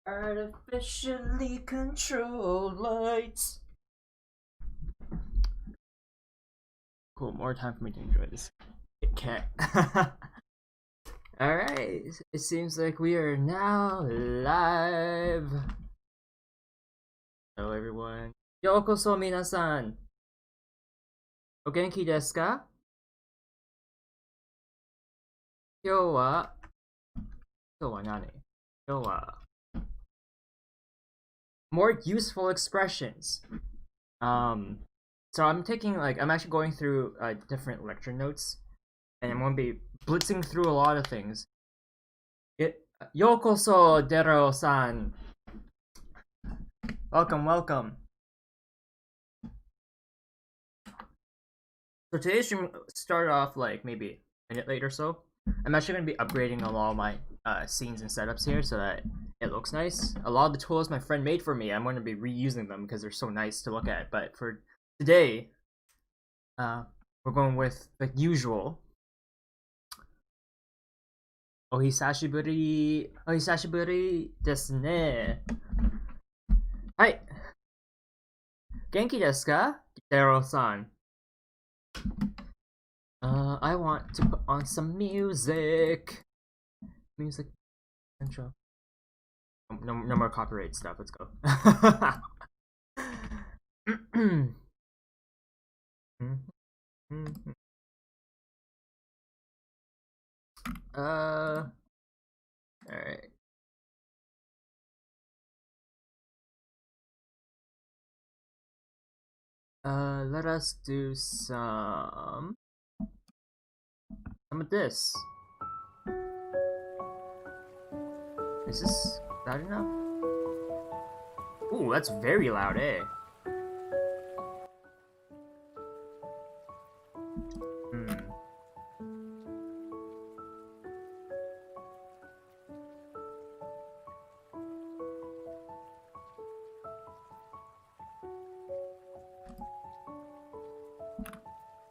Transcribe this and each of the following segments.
Artificially controlled lights. Cool, more time for me to enjoy this. Okay. Alright, it seems like we are now live. Hello everyone. Yokoso minasan. O genki desu ka? 今日は何? 今日は more useful expressions. So I'm actually going through different lecture notes, and I'm going to be blitzing through a lot of things. Yokoso Dero-san. Welcome. So today's stream started off like maybe a minute late or so. I'm actually going to be upgrading a lot of my scenes and setups here so that it looks nice. A lot of the tools my friend made for me, I'm going to be reusing them because they're so nice to look at. But for today, we're going with the usual. Ohisashiburi desu ne. Hi. Genki desu ka? Dero-san. I want to put on some music. Intro. No more copyright stuff. Let's go. All right. Let us do some of this. Is this loud enough? Ooh, that's very loud, eh?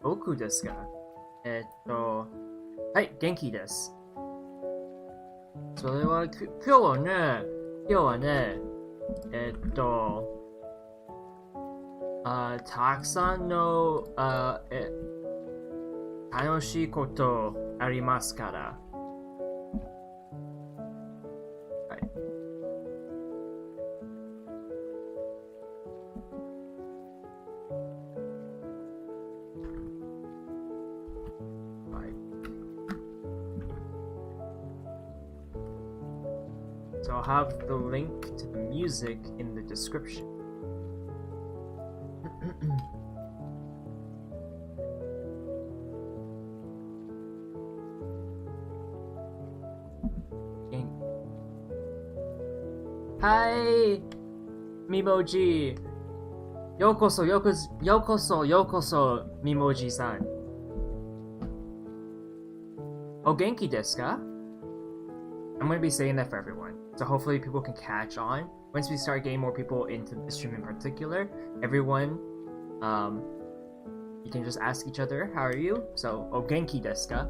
Boku desu ka? はい、元気です。それは、今日はね、たくさんの、楽しいことありますから。はい。So I'll have the link to the music in the description. Hi, Mimoji. Yokoso, Mimoji-san. O genki desu ka? I'm going to be saying that for everyone. So hopefully people can catch on. Once we start getting more people into the stream in particular, everyone, you can just ask each other, how are you? So, o genki desu ka?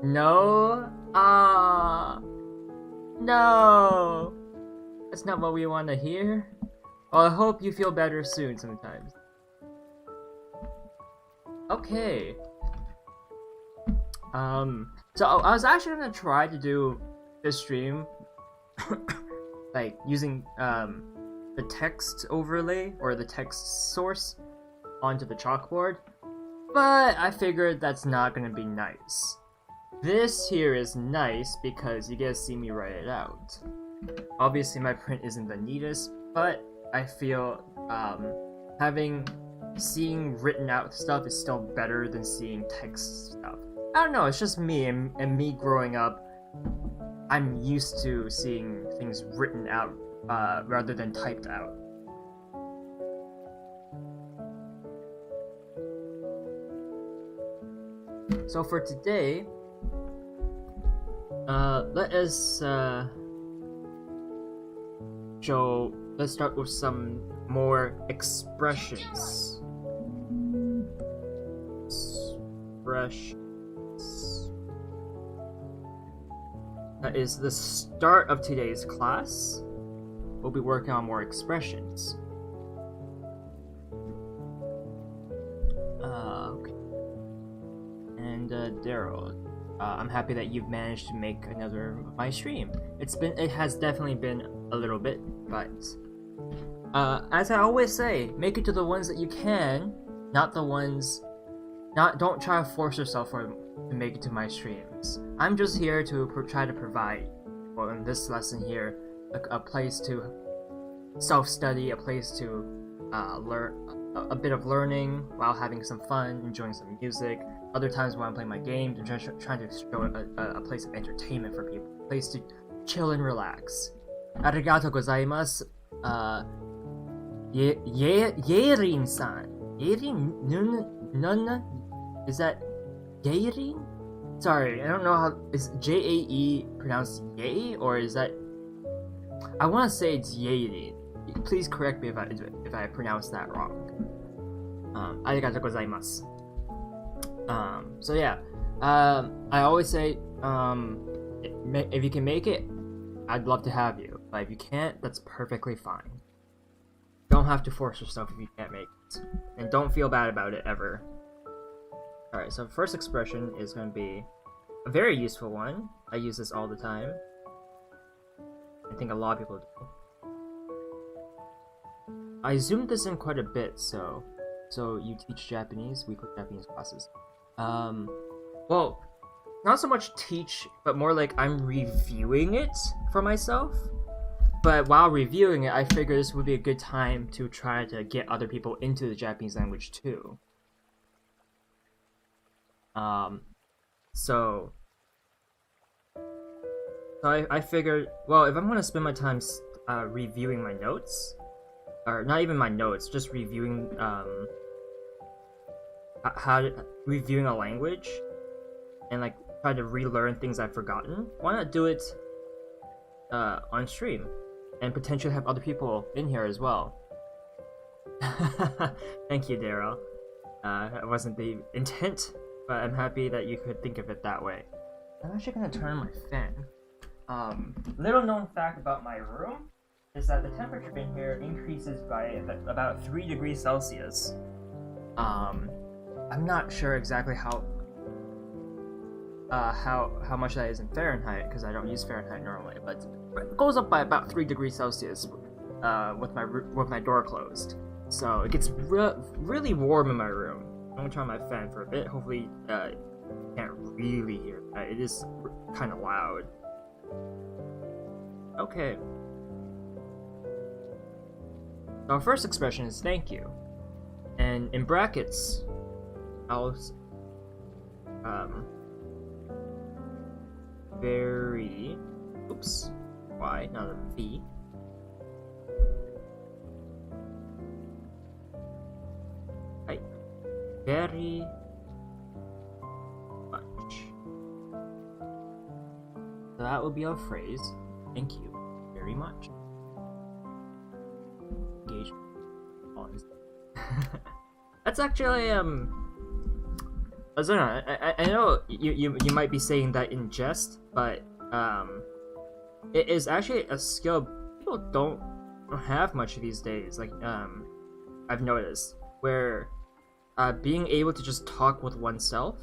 No? No! That's not what we want to hear. Well, I hope you feel better soon sometimes. Okay. So I was actually gonna try to do this stream like using the text overlay or the text source onto the chalkboard, but I figured that's not gonna be nice. This here is nice because you get to see me write it out. Obviously my print isn't the neatest, but I feel seeing written out stuff is still better than seeing text stuff. I don't know, it's just me, and me growing up, I'm used to seeing things written out rather than typed out. So for today, let's start with some more expressions. That is the start of today's class. We'll be working on more expressions. Okay. And Daryl, I'm happy that you've managed to make another my stream. It has definitely been a little bit, but as I always say, make it to the ones that you can, not the ones. Don't try to force yourself to make it to my streams. I'm just here to try to provide, well, in this lesson here, a place to self-study, a place to learn a bit of learning while having some fun, enjoying some music. Other times when I'm playing my game, I'm just trying to show a place of entertainment for people, a place to chill and relax. Arigatou gozaimasu. Yerin-san. Yerin is that Yerin? Sorry, I don't know how is Jae pronounced Ye, or is that? I want to say it's Yerin. Please correct me if I pronounce that wrong. Arigatou gozaimasu. So yeah, I always say, if you can make it, I'd love to have you. But if you can't, that's perfectly fine. Don't have to force yourself if you can't make it, and don't feel bad about it ever. All right, so first expression is going to be a very useful one. I use this all the time. I think a lot of people do. I zoomed this in quite a bit, so you teach Japanese, weekly Japanese classes. Well, not so much teach, but more like I'm reviewing it for myself. But while reviewing it, I figured this would be a good time to try to get other people into the Japanese language too. So I figured, well, if I'm gonna spend my time reviewing my notes, or not even my notes, just reviewing reviewing a language, and like try to relearn things I've forgotten, why not do it on stream, and potentially have other people in here as well. Thank you, Daryl. That wasn't the intent, but I'm happy that you could think of it that way. I'm actually gonna turn on my fan. Little known fact about my room is that the temperature in here increases by about 3 degrees Celsius. I'm not sure exactly how much that is in Fahrenheit, because I don't use Fahrenheit normally, but it goes up by about 3 degrees Celsius with my door closed. So it gets really warm in my room. I'm gonna turn on my fan for a bit. Hopefully, you can't really hear that. It is kind of loud. Okay. Our first expression is thank you, and in brackets, I'll very, oops, Y, not a V. Right. Very much. So that would be our phrase. Thank you very much. Engagement. That's actually I know you might be saying that in jest, but it is actually a skill people don't have much these days. Like I've noticed where being able to just talk with oneself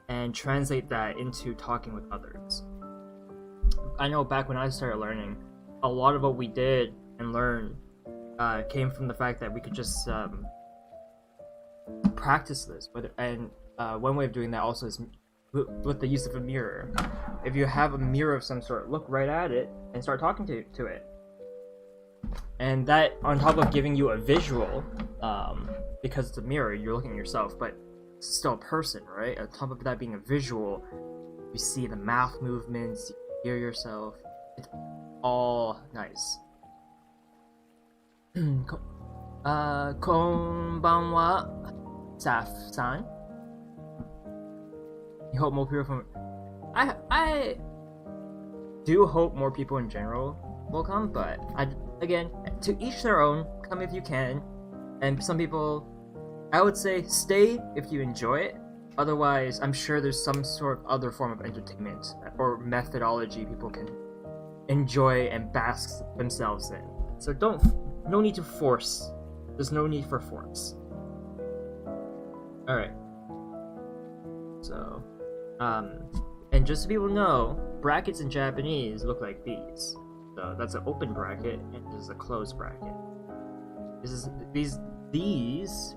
and translate that into talking with others. I know back when I started learning, a lot of what we did and learned came from the fact that we could just practice this. One way of doing that also is with the use of a mirror. If you have a mirror of some sort, look right at it and start talking to it. And that, on top of giving you a visual, because it's a mirror, you're looking at yourself, but it's still a person, right? On top of that being a visual, you see the mouth movements, you hear yourself. It's all nice. Konbanwa, Saf-san. You hope more people from... I do hope more people in general will come, but again, to each their own. Come if you can. And some people, I would say, stay if you enjoy it. Otherwise, I'm sure there's some sort of other form of entertainment or methodology people can enjoy and bask themselves in. So no need to force. There's no need for force. Alright. So, and just so people know, brackets in Japanese look like these. So that's an open bracket, and this is a closed bracket. These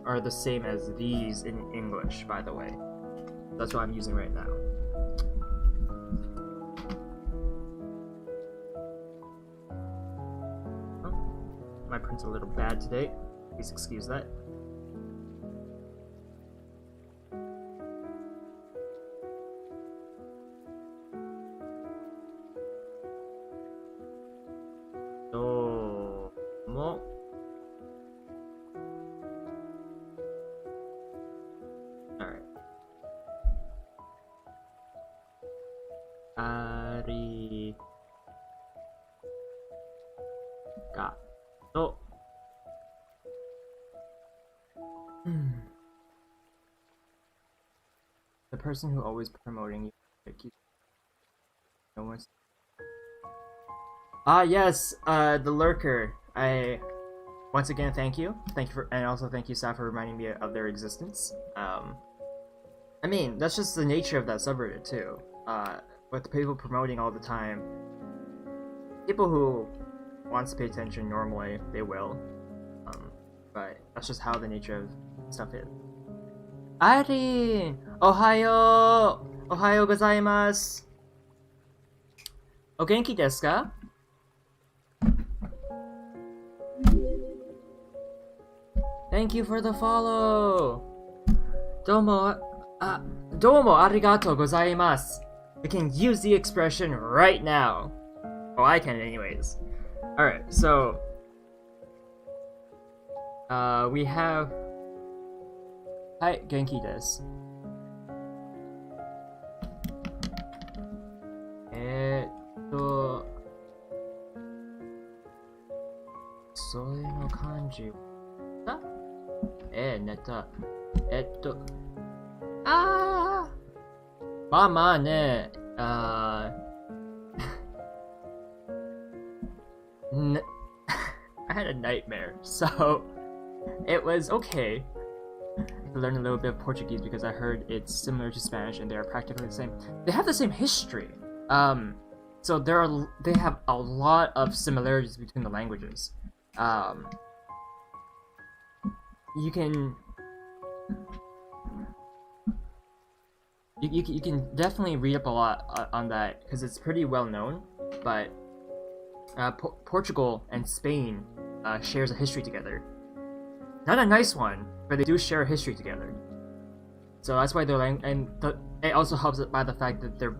are the same as these in English, by the way. That's what I'm using right now. Oh, my print's a little bad today. Please excuse that. Alright. Arigato. The person who always promoting you. No one's. Ah yes, the lurker. Once again thank you for, and also thank you, Saf, for reminding me of their existence. I mean, that's just the nature of that subreddit too. With people promoting all the time, people who wants to pay attention normally, they will. But that's just how the nature of stuff is. Ari! Ohayo! Ohayo gozaimasu! O genki desu ka? Thank you for the follow! Domo arigato gozaimasu! You can use the expression right now. Oh, I can anyways. Alright, so... we have... Hi, genki desu. Soe no kanji wa? Neta. Ma ne. I had a nightmare, so it was okay to learn a little bit of Portuguese because I heard it's similar to Spanish and they are practically the same. They have the same history. So they have a lot of similarities between the languages. You can definitely read up a lot on that because it's pretty well known. But Portugal and Spain shares a history together. Not a nice one, but they do share a history together. So that's why it also helps by the fact that they're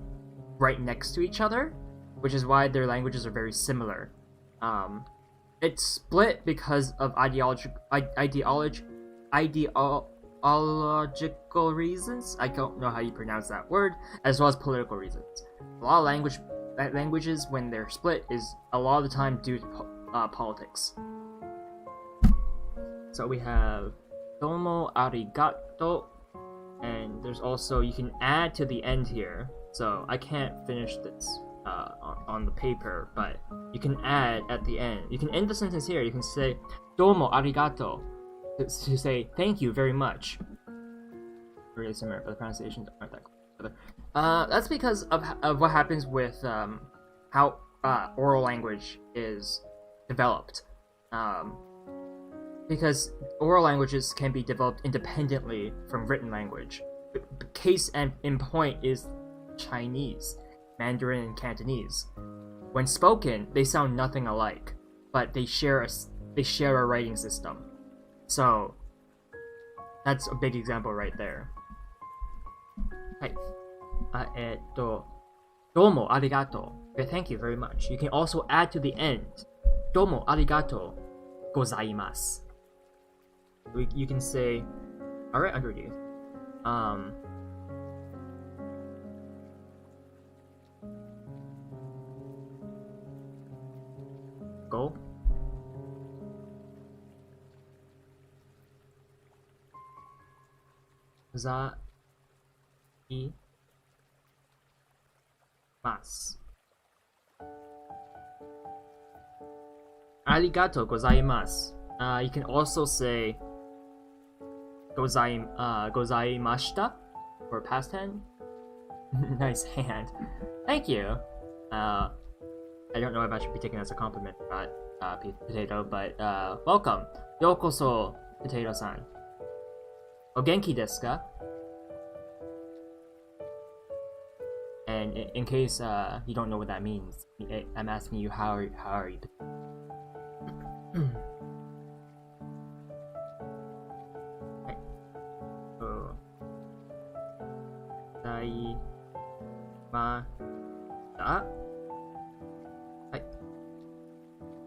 right next to each other, which is why their languages are very similar. It's split because of ideological reasons. I don't know how you pronounce that word, as well as political reasons. A lot of languages, when they're split, is a lot of the time due to politics. So we have domo arigato, and there's also, you can add to the end here. So I can't finish this on the paper, but you can add at the end. You can end the sentence here. You can say domo arigato to say thank you very much. Really similar, but the pronunciations aren't that close. That's because of what happens with how oral language is developed. Because oral languages can be developed independently from written language. Case in point is Chinese, Mandarin, and Cantonese. When spoken, they sound nothing alike, but they share a writing system. So that's a big example right there. Hi. Domo arigato. Thank you very much. You can also add to the end. Domo arigato gozaimasu. You can say, alright, underneath. Go. ます。Arigatou gozaimasu. You can also say gozaimashita for past tense. Nice hand. Thank you. I don't know if I should be taken as a compliment or not, Potato, but welcome. Yokoso, Potato-san. O genki desu ka? And in case you don't know what that means, I'm asking you how are you? Okay. So,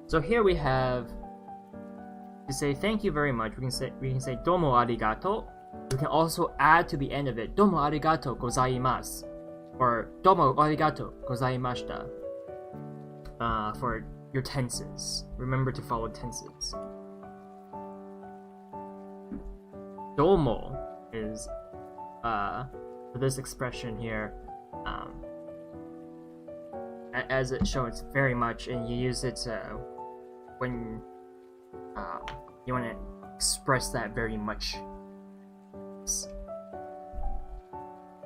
so here we have to say thank you very much. We can say domo arigato. We can also add to the end of it domo arigato gozaimasu or domo arigato gozaimashita for your tenses. Remember to follow tenses. Domo is for this expression here, as it shows very much, and you use it when you want to express that very much.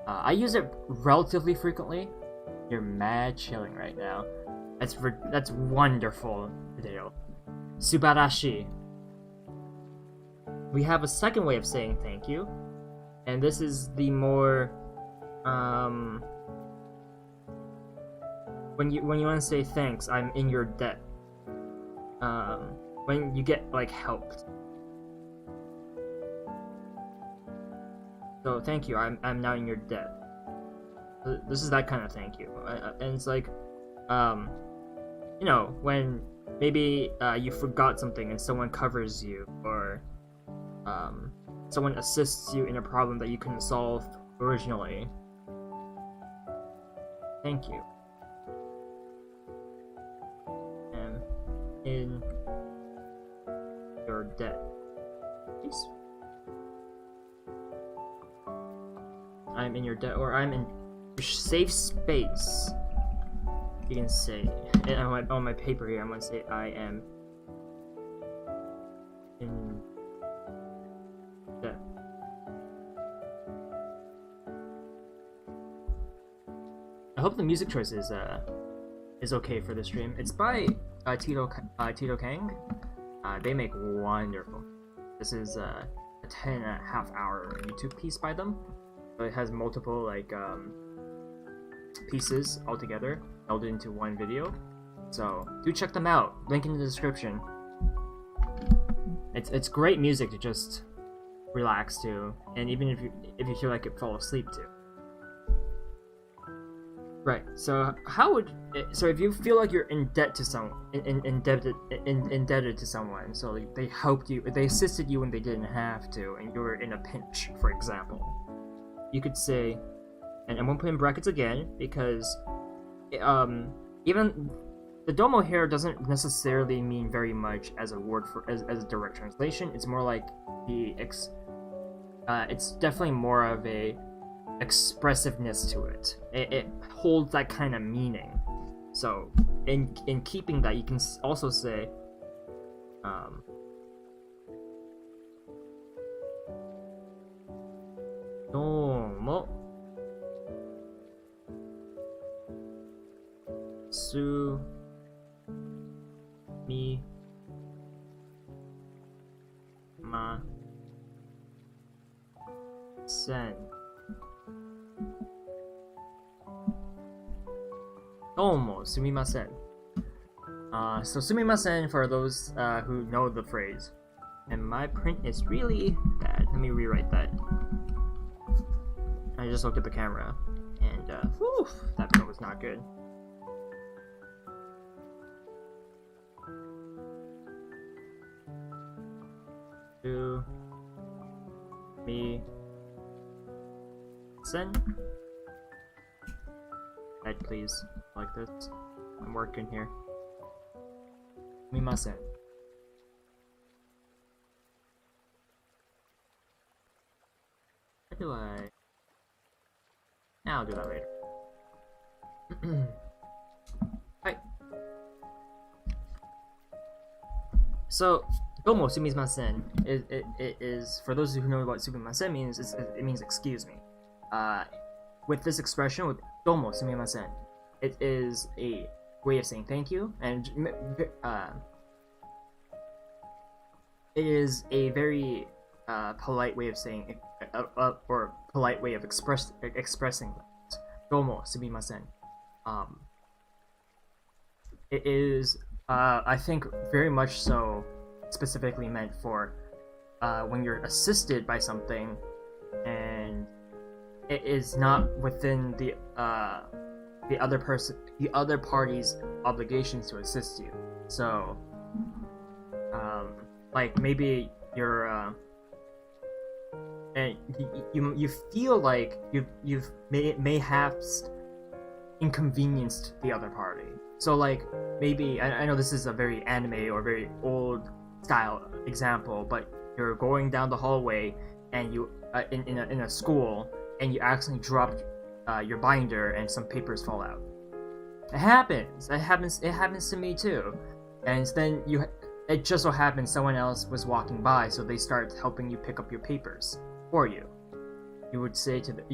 I use it relatively frequently. You're mad chilling right now. That's wonderful, Potato. Subarashi. We have a second way of saying thank you, and this is the more when you want to say thanks, I'm in your debt. When you get like helped. So thank you, I'm now in your debt. This is that kind of thank you, and it's like, you know, when maybe you forgot something and someone covers you, or someone assists you in a problem that you couldn't solve originally. Thank you. And in your debt. Please. I'm in your debt, or I'm in your safe space. You can say, and on my paper here, I'm gonna say I am in debt. I hope the music choice is okay for the stream. It's by Tito Kang. They make wonderful. This is a 10.5 hour YouTube piece by them. So it has multiple like pieces all together, melded into one video. So do check them out. Link in the description. It's great music to just relax to, and even if you feel like it, fall asleep to. Right. So if you feel like you're in debt to someone, indebted to someone, so like they helped you, they assisted you when they didn't have to, and you were in a pinch, for example, you could say, and I'm gonna put in brackets again because, even the domo here doesn't necessarily mean very much as a word for as a direct translation. It's more like it's definitely more of a expressiveness to it. It holds that kind of meaning. So in keeping that, you can also say domo sumimasen. Domo sumimasen. So sumimasen for those who know the phrase. And my print is really bad. Let me rewrite that. I just looked at the camera, and whew, that print was not good. To me sen. Right, please, like this. I'm working here. Mimasen. How do I? I'll do that later. Right. So, domo sumimasen it is, for those who know what sumimasen means, it means excuse me. With this expression, with domo sumimasen, it is a way of saying thank you, and it is a very polite way of saying, or polite way of expressing that. Domo sumimasen. It is, I think, very much so specifically meant for when you're assisted by something and it is not within the other party's obligations to assist you. So, like maybe you're and you feel like you've may have inconvenienced the other party. So like maybe I know this is a very anime or very old style example, but you're going down the hallway and you in a school and you accidentally dropped your binder and some papers fall out. It happens. It happens to me too. And then it just so happens someone else was walking by, so they start helping you pick up your papers for you. You would say to them,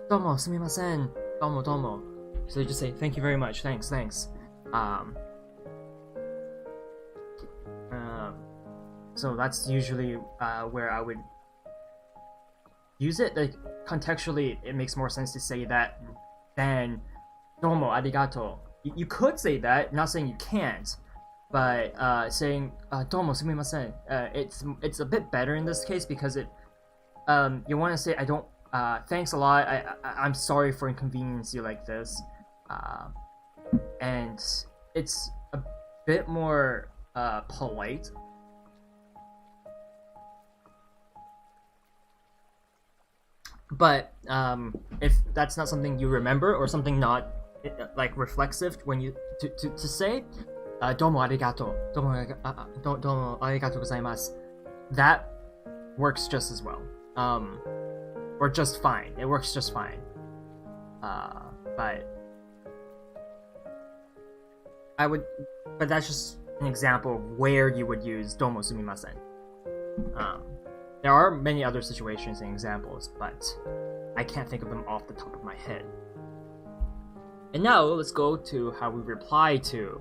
domo sumimasen, domo. So they just say, thank you very much, thanks. So that's usually where I would use it. Like contextually, it makes more sense to say that than domo arigato. You could say that, not saying you can't, but saying domo sumimasen, it's a bit better in this case because it you want to say I don't thanks a lot. I'm sorry for inconvenience you like this, and it's a bit more polite. But if that's not something you remember or something not like reflexive when you to say, domo arigato, domo arigato gozaimasu, that works just as well. Or just fine. It works just fine. But that's just an example of where you would use domo sumimasen. There are many other situations and examples, but I can't think of them off the top of my head. And now let's go to how we reply to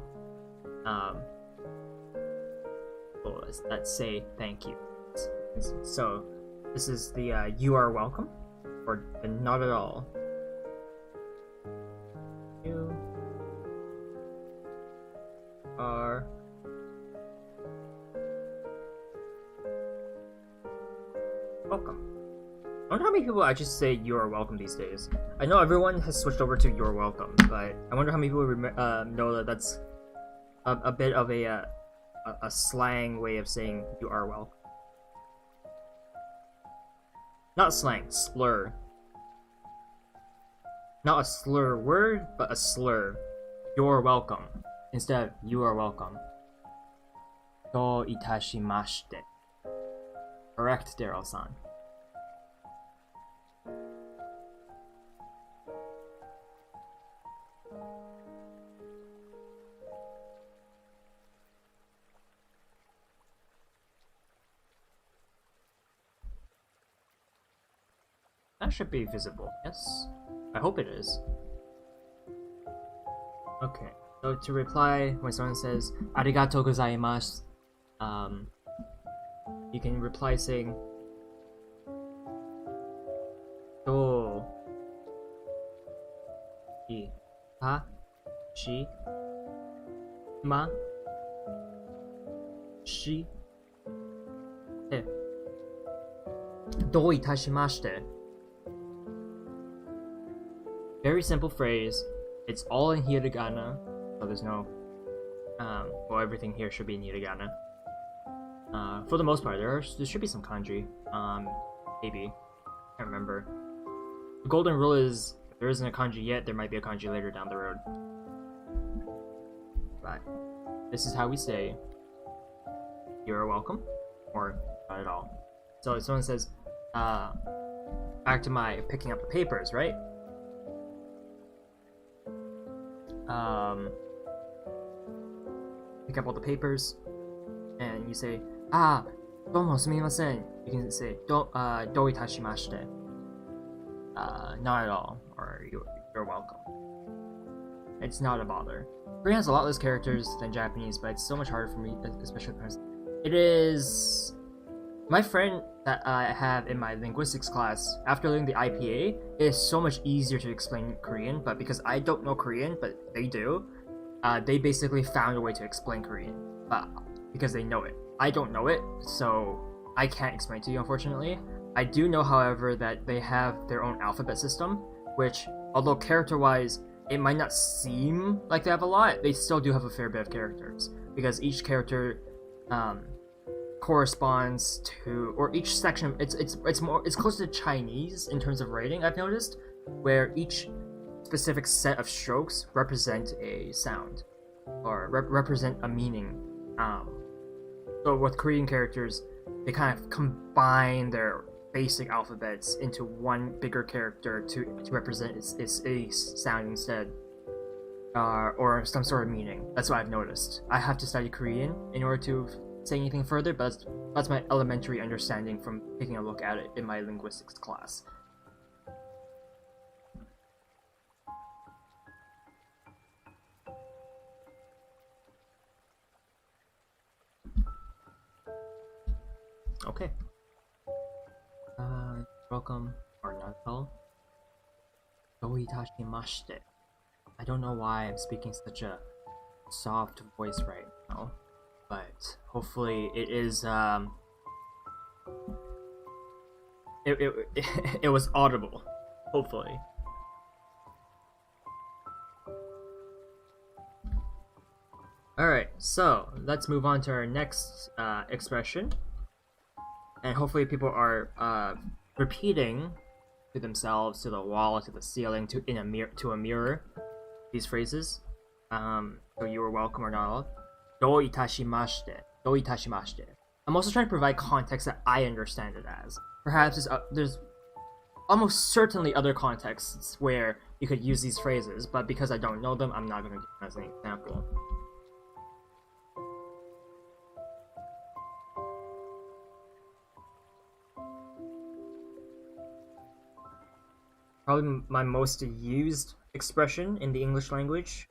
let's say thank you. So this is the you are welcome, or the not at all. You are welcome. I wonder how many people actually say you are welcome these days. I know everyone has switched over to you're welcome, but I wonder how many people know that that's a bit of a slang way of saying you are welcome. Not slang, slur. Not a slur word, but a slur. You're welcome. Instead of you are welcome. Do itashimashite. Correct, Daryl-san. That should be visible, yes? I hope it is. Okay, so to reply when someone says arigatou gozaimasu, you can reply saying do itashi ma shi te. Do itashimashite. Very simple phrase. It's all in hiragana, so there's no well, everything here should be in hiragana. For the most part, there should be some kanji. Maybe. Can't remember. The golden rule is if there isn't a kanji yet, there might be a kanji later down the road. But this is how we say you're welcome, or not at all. So if someone says back to my picking up the papers, right? Pick up all the papers, and you say, "Ah, domo sumimasen." You can say, "Do itashimashite." Not at all, or you're welcome. It's not a bother. Korean has a lot less characters than Japanese, but it's so much harder for me, especially because it is. My friend that I have in my linguistics class, after learning the IPA, it is so much easier to explain Korean, but because I don't know Korean, but they do, they basically found a way to explain Korean, because they know it. I don't know it, so I can't explain it to you, unfortunately. I do know, however, that they have their own alphabet system, which, although character-wise, it might not seem like they have a lot, they still do have a fair bit of characters, because each character, corresponds to, or each section, it's closer to Chinese in terms of writing, I've noticed, where each specific set of strokes represent a sound or represent a meaning. So with Korean characters, they kind of combine their basic alphabets into one bigger character to represent its a sound instead, or some sort of meaning. That's what I've noticed. I have to study Korean in order to say anything further, but that's my elementary understanding from taking a look at it in my linguistics class. Okay. Welcome, or not at all. Doitashimashite. I don't know why I'm speaking such a soft voice right now, but hopefully it is it was audible, hopefully. Alright, so let's move on to our next expression, and hopefully people are repeating to themselves, to the wall, to the ceiling, to a mirror these phrases. So you are welcome or not. Do itashimashite. Do itashimashite. I'm also trying to provide context that I understand it as. Perhaps there's almost certainly other contexts where you could use these phrases, but because I don't know them, I'm not going to give them as an example. Probably my most used expression in the English language.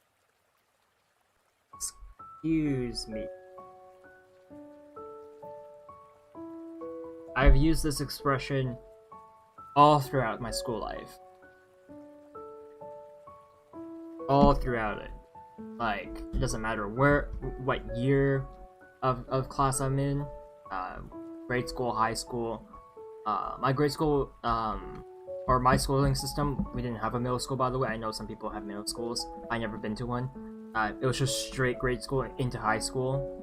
Excuse me. I've used this expression all throughout my school life. All throughout it. Like, it doesn't matter what year of class I'm in. Grade school, high school. My grade school, or my schooling system, we didn't have a middle school, by the way. I know some people have middle schools. I never been to one. It was just straight grade school into high school.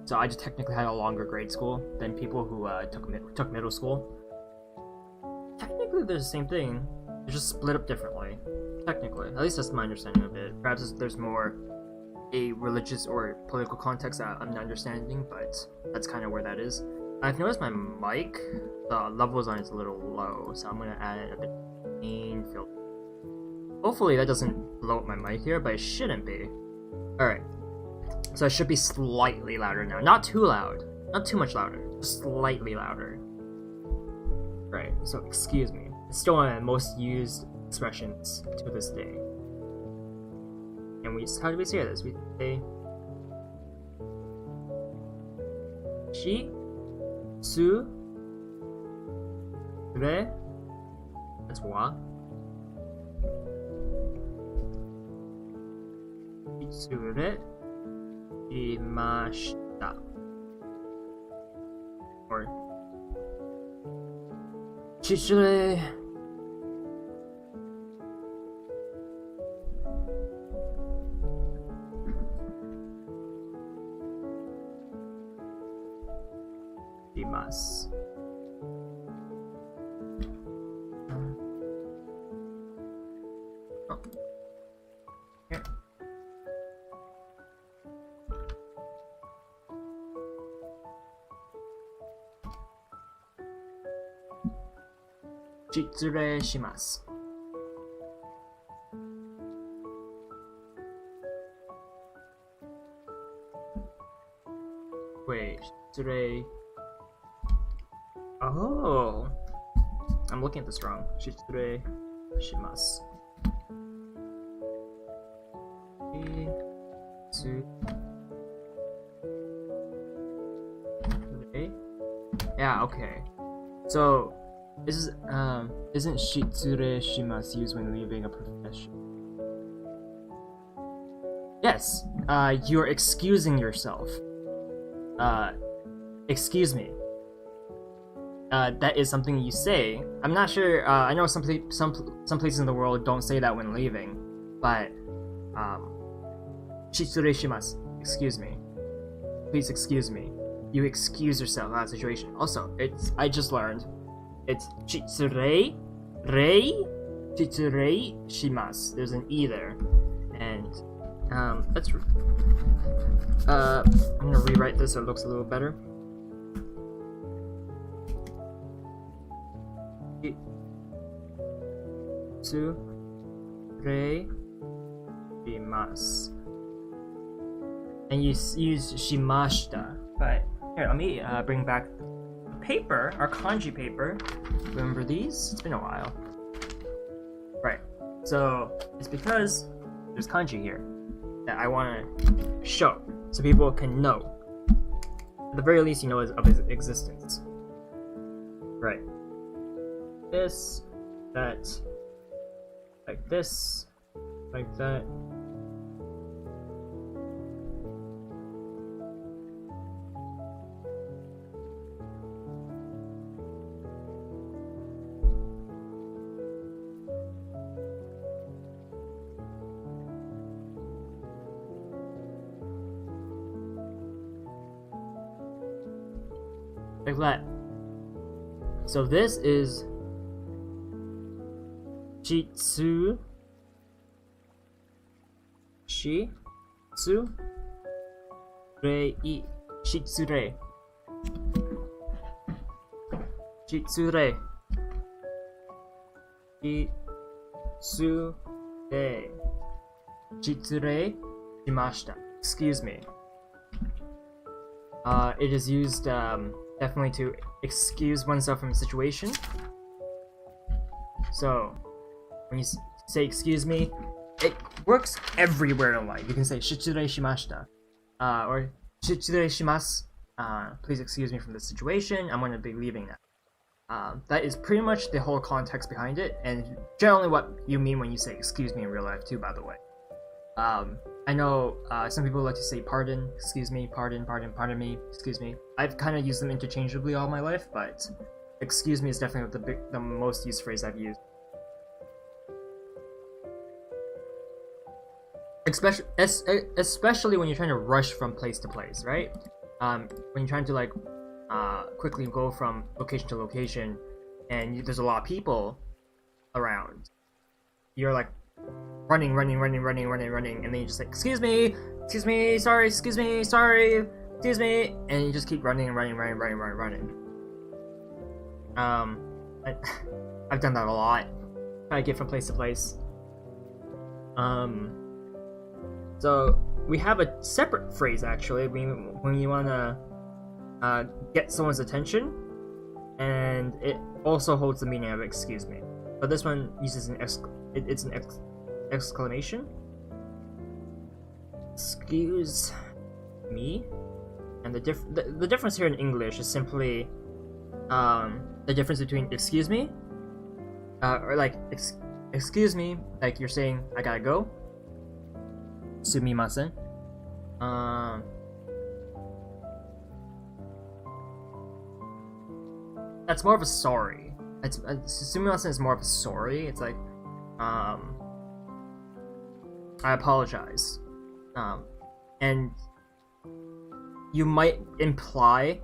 So I just technically had a longer grade school than people who took middle school. Technically, they're the same thing. They're just split up differently. Technically, at least that's my understanding of it. Perhaps there's more a religious or political context that I'm not understanding, but that's kind of where that is. I've noticed my mic, the levels on it's a little low, so I'm gonna add a bit of gain filter. Hopefully that doesn't blow up my mic here, but it shouldn't be. Alright, so it should be slightly louder now. Not too loud, not too much louder, just slightly louder. Right, so excuse me. It's still one of the most used expressions to this day. And how do we say this? We say shi, su, re, that's wa. Itsure imashita. Or chitsure imasu. Here. Shitsure shimasu. Wait, shitsure. Oh, I'm looking at this wrong. Shitsure shimasu. Yeah, okay. So this is isn't shitsure shimasu used when leaving a profession? Yes. You're excusing yourself. Excuse me. That is something you say. I'm not sure. I know some places in the world don't say that when leaving, but shitsure shimasu. Excuse me. Please excuse me. You excuse yourself out of the situation. Also, I just learned. It's shitsure shimasu. There's an E there, and I'm gonna rewrite this so it looks a little better. Shitsure shimasu. And you use shimashita. But here, let me bring back the paper, our kanji paper. Remember these? It's been a while. Right. So it's because there's kanji here that I want to show, so people can know. At the very least, you know of his existence. Right. This, that, like this, like that. Like that. So this is shitsure shitsure shitsure shitsure shitsure shimashita. Excuse me. It is used definitely to excuse oneself from a situation. So when you say excuse me, it works everywhere in life. You can say shitsure shimashita, or shitsure shimasu. Please excuse me from this situation. I'm going to be leaving now. That is pretty much the whole context behind it, and generally what you mean when you say excuse me in real life too, by the way. I know some people like to say pardon, excuse me, pardon me, excuse me. I've kind of used them interchangeably all my life, but excuse me is definitely the most used phrase I've used. Especially when you're trying to rush from place to place, right? When you're trying to like quickly go from location to location, and there's a lot of people around, you're like running, and then you just like, excuse me, sorry, excuse me, and you just keep running. I've done that a lot. I get from place to place. So we have a separate phrase actually when you wanna get someone's attention, and it also holds the meaning of excuse me. But this one uses an exclamation. Excuse me, and the difference here in English is simply the difference between excuse me, or like excuse me, like you're saying I gotta go. Sumimasen. That's more of a sorry. Sumimasen is more of a sorry. It's like I apologize. And you might imply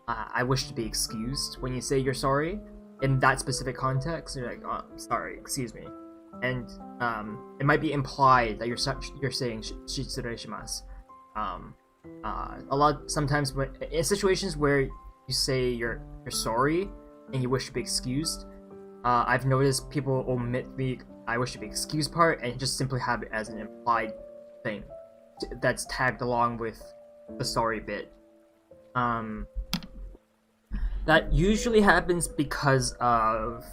I wish to be excused when you say you're sorry in that specific context. You're like, oh, sorry, excuse me, and it might be implied that you're saying shitsure shimasu. Sometimes in situations where you say you're sorry and you wish to be excused, I've noticed people omit the "I wish to be excused" part and just simply have it as an implied thing that's tagged along with the sorry bit. That usually happens because of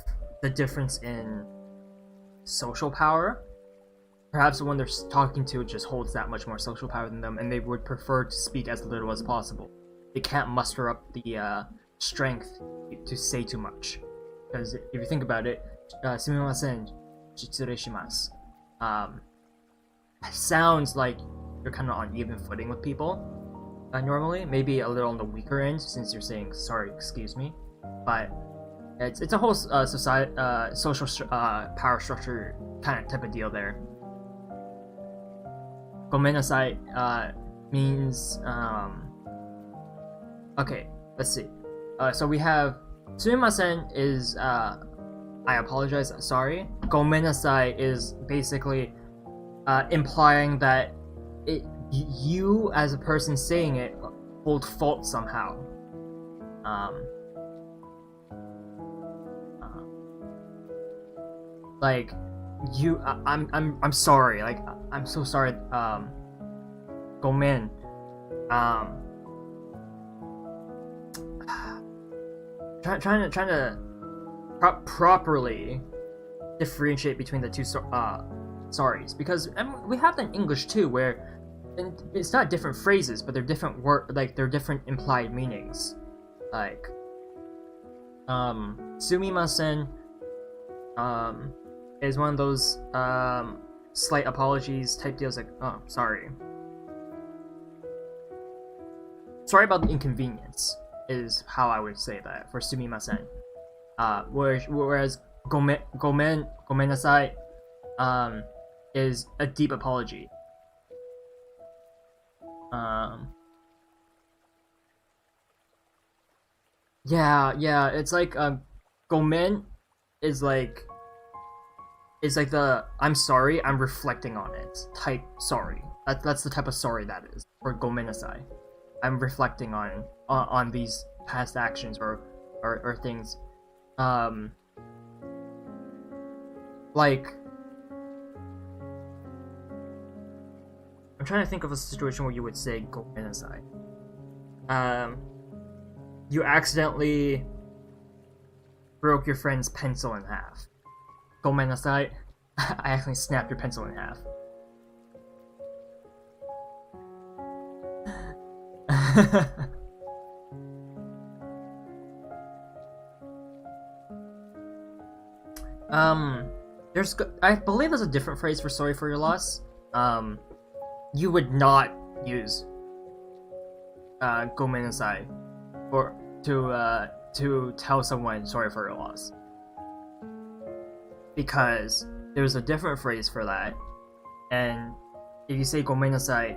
the difference in social power. Perhaps the one they're talking to just holds that much more social power than them, and they would prefer to speak as little as possible. They can't muster up the strength to say too much. Because if you think about it, sumimasen, jitsure shimasu, sounds like you're kind of on even footing with people. Normally, maybe a little on the weaker end since you're saying sorry, excuse me, but it's a whole social power structure kind of type of deal there. Gomennasai means okay, let's see. So we have sumimasen is I apologize, sorry. Gomennasai is basically implying that you as a person saying it hold fault somehow. Like you, I'm sorry. Like I'm so sorry. Gomen. Trying to properly differentiate between the two sorries, because we have that in English too, where it's not different phrases, but they're different they're different implied meanings. Like sumimasen is one of those slight apologies type deals, like oh sorry about the inconvenience is how I would say that for sumimasen. Whereas gomennasai is a deep apology. Yeah, it's like gomen is like the I'm sorry, I'm reflecting on it type sorry. That's the type of sorry that is. Or gomennasai, I'm reflecting on these past actions or things. Like I'm trying to think of a situation where you would say gomennasai. You accidentally broke your friend's pencil in half. Gomennasai. I accidentally snapped your pencil in half. I believe there's a different phrase for sorry for your loss. You would not use gomennasai or to tell someone sorry for your loss, because there's a different phrase for that, and if you say gomennasai,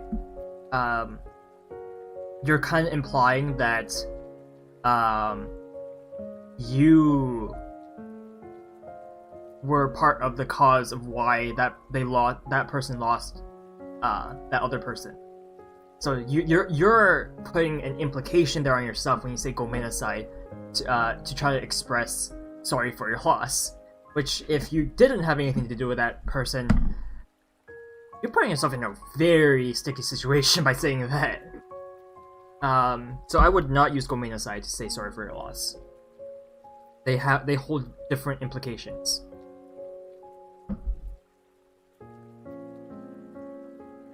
you're kind of implying that you were part of the cause of why that person lost that other person. So you're putting an implication there on yourself when you say gomennasai to try to express sorry for your loss. Which, if you didn't have anything to do with that person, you're putting yourself in a very sticky situation by saying that. So I would not use gomennasai to say sorry for your loss. They hold different implications.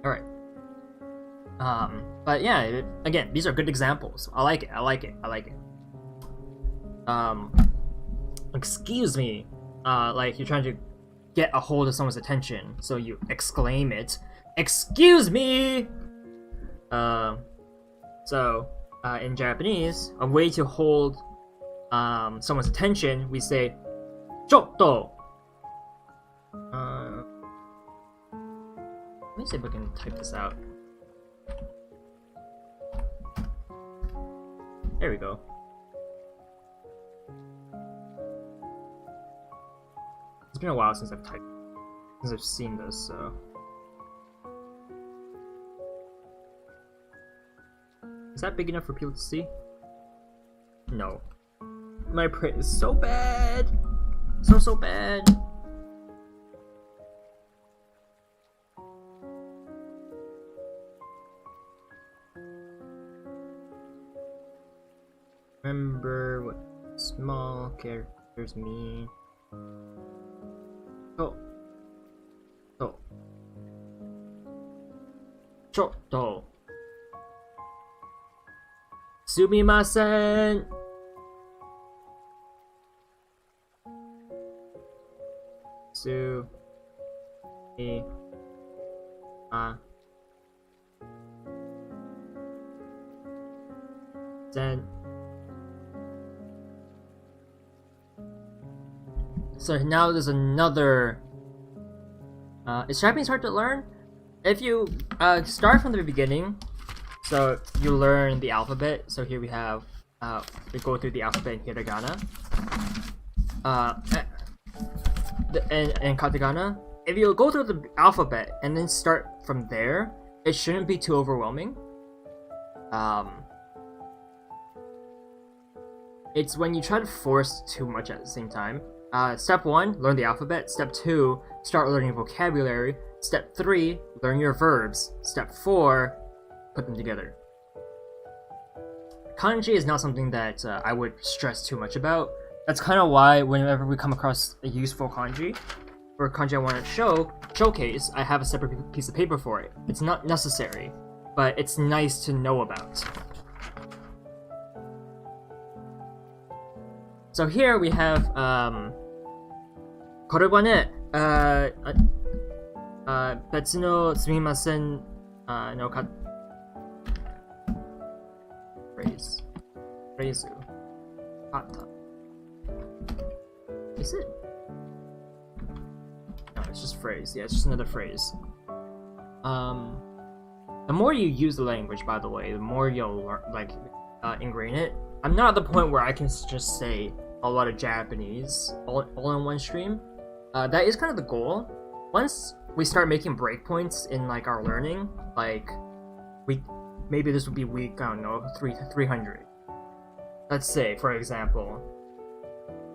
Alright. But yeah, again, these are good examples. I like it. Excuse me. Like you're trying to get a hold of someone's attention, so you exclaim it. Excuse me! So, in Japanese, a way to hold someone's attention, we say chotto. Let me see if I can type this out. There we go. It's been a while since I've seen this, so. Is that big enough for people to see? No. My print is so bad! so bad. Remember what small characters mean. Oh. Oh. Chotto. Sumimasen. Su. Mi. Ma. Sen. So now there's another. Is Japanese hard to learn? If you start from the beginning, so you learn the alphabet. So here we have we go through the alphabet in hiragana, and katakana. If you go through the alphabet and then start from there, it shouldn't be too overwhelming. It's when you try to force too much at the same time. Step 1, learn the alphabet. Step 2, start learning vocabulary. Step 3, learn your verbs. Step 4, put them together. Kanji is not something that I would stress too much about. That's kind of why whenever we come across a useful kanji, or kanji I want to showcase, I have a separate piece of paper for it. It's not necessary, but it's nice to know about. So here we have, これはね、別のすみません、のか、phrase, kata. Is it? No, it's just phrase. Yeah, it's just another phrase. The more you use the language, by the way, the more you'll ingrain it. I'm not at the point where I can just say a lot of Japanese all in one stream. That is kind of the goal. Once we start making breakpoints in like our learning, like maybe this would be week, I don't know, 300. Let's say, for example,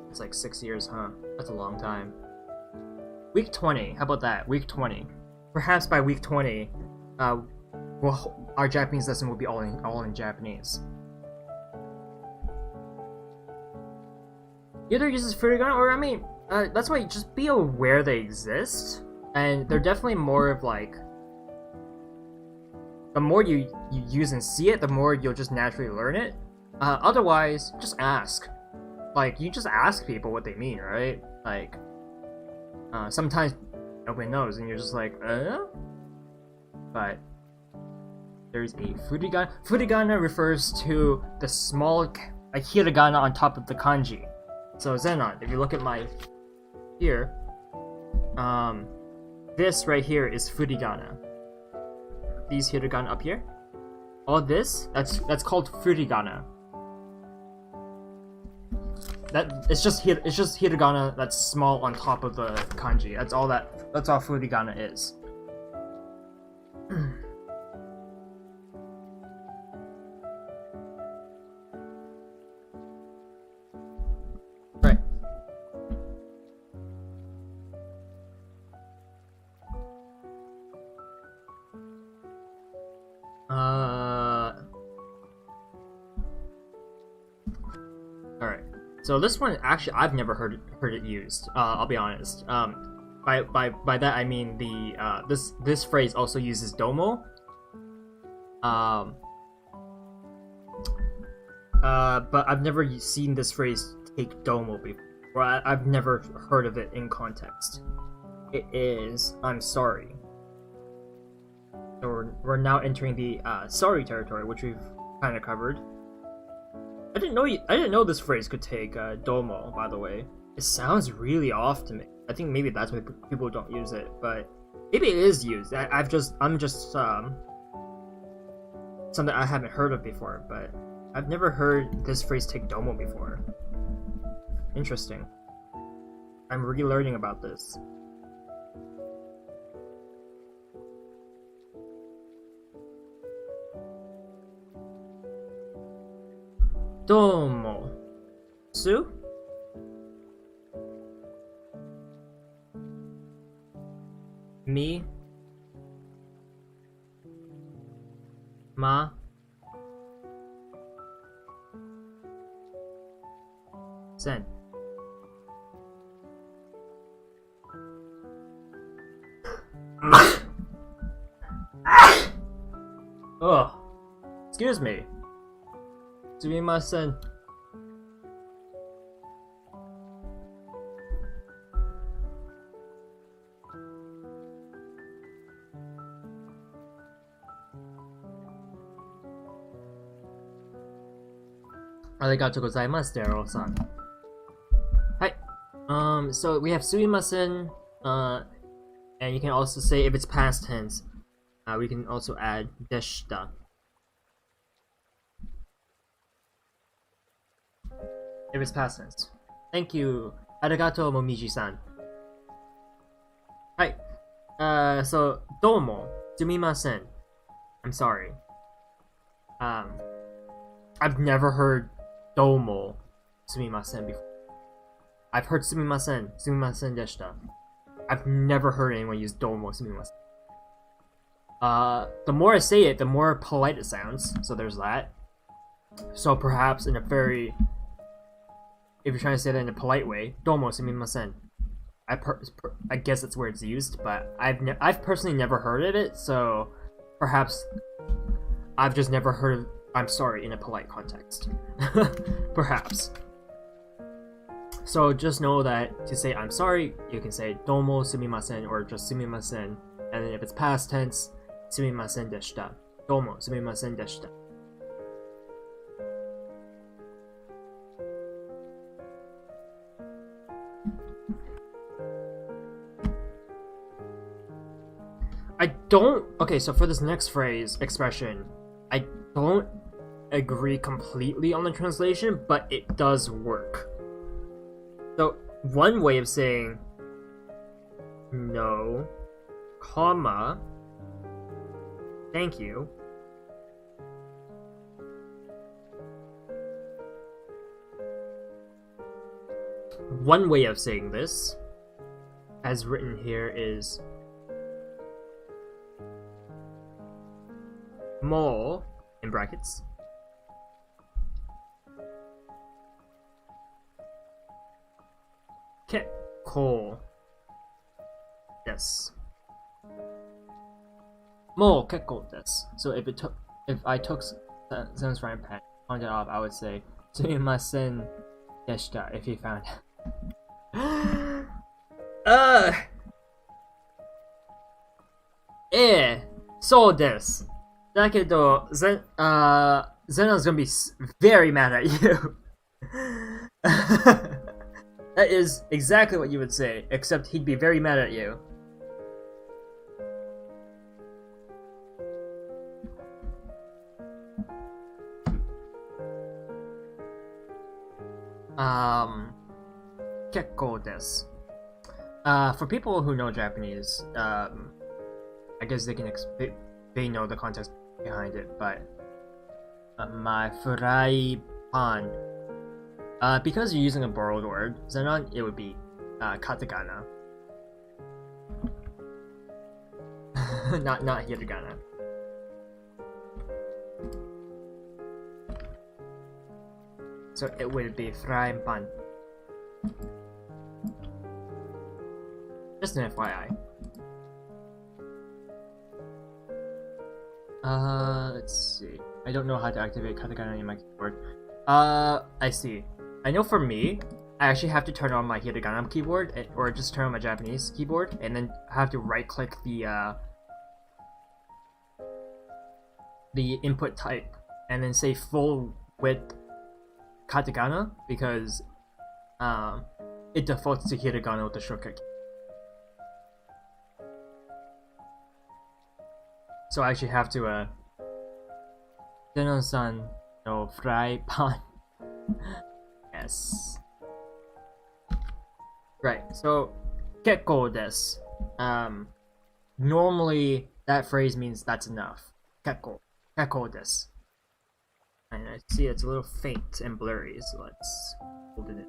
it's like 6 years, huh? That's a long time. Week 20, how about that? Week 20. Perhaps by week 20, our Japanese lesson will be all in Japanese. Either uses furigana, or I mean, that's why just be aware they exist, and they're definitely more of like, the more you use and see it, the more you'll just naturally learn it. Otherwise, just ask. Like, you just ask people what they mean, right? Like, sometimes nobody knows, and you're just like, But there's a furigana. Furigana refers to the small hiragana on top of the kanji. So Zenon, if you look at my here, this right here is furigana. These hiragana up here, all this that's called furigana. It's just hiragana that's small on top of the kanji. That's all furigana is. Right. Alright. So this one, actually, I've never heard it used. I'll be honest. By that I mean this phrase also uses domo. But I've never seen this phrase take domo before. Or I've never heard of it in context. It is I'm sorry. So we're now entering the sorry territory, which we've kind of covered. I didn't know this phrase could take domo. By the way, it sounds really off to me. I think maybe that's why people don't use it, but maybe it is used. I'm just something I haven't heard of before, but I've never heard this phrase take domo before. Interesting. I'm relearning about this. Domo. Su? Me. Ma. Sen. Ugh. Excuse me. Sumimasen. Arigatou gozaimasu, Darryl-san. Hi. So we have sumimasen, and you can also say if it's past tense, we can also add deshita. If it's past tense. Thank you. Arigato Momiji-san. Hi. So domo, sumimasen. I'm sorry. I've never heard domo sumimasen before. I've heard sumimasen deshita. I've never heard anyone use domo sumimasen. The more I say it, the more polite it sounds, so there's that. So perhaps in a very... if you're trying to say that in a polite way, domo sumimasen. I guess that's where it's used, but I've personally never heard of it, so perhaps I've just never heard of I'm sorry in a polite context. Perhaps. So just know that to say I'm sorry, you can say domo sumimasen or just sumimasen, and then if it's past tense, sumimasen deshita. Domo sumimasen deshita. Okay, so for this next expression, I don't agree completely on the translation, but it does work. So, one way of saying no, comma, thank you, one way of saying this, as written here, is mo, in brackets, kekkou desu. Mo kekkou desu. So if I took sentence frying pan, pointed off, I would say sumimasen deshita if you found so desu. だけど, Zenon's gonna be very mad at you. That is exactly what you would say, except he'd be very mad at you. Kekkou desu. For people who know Japanese, I guess they know the context behind it, but my fry pan. Because you're using a borrowed word, Zenon, it would be katakana. not hiragana. So it would be fry pan. Just an FYI. Let's see. I don't know how to activate katakana in my keyboard. I see. I know for me, I actually have to turn on my hiragana keyboard, or just turn on my Japanese keyboard, and then I have to right-click the input type, and then say full width katakana, because it defaults to hiragana with the shortcut key. So I actually have to Zenon-san no fry pan. Yes. Right, so kekkou desu. Normally that phrase means that's enough. Kekkou desu. And I see it's a little faint and blurry, so let's hold it in.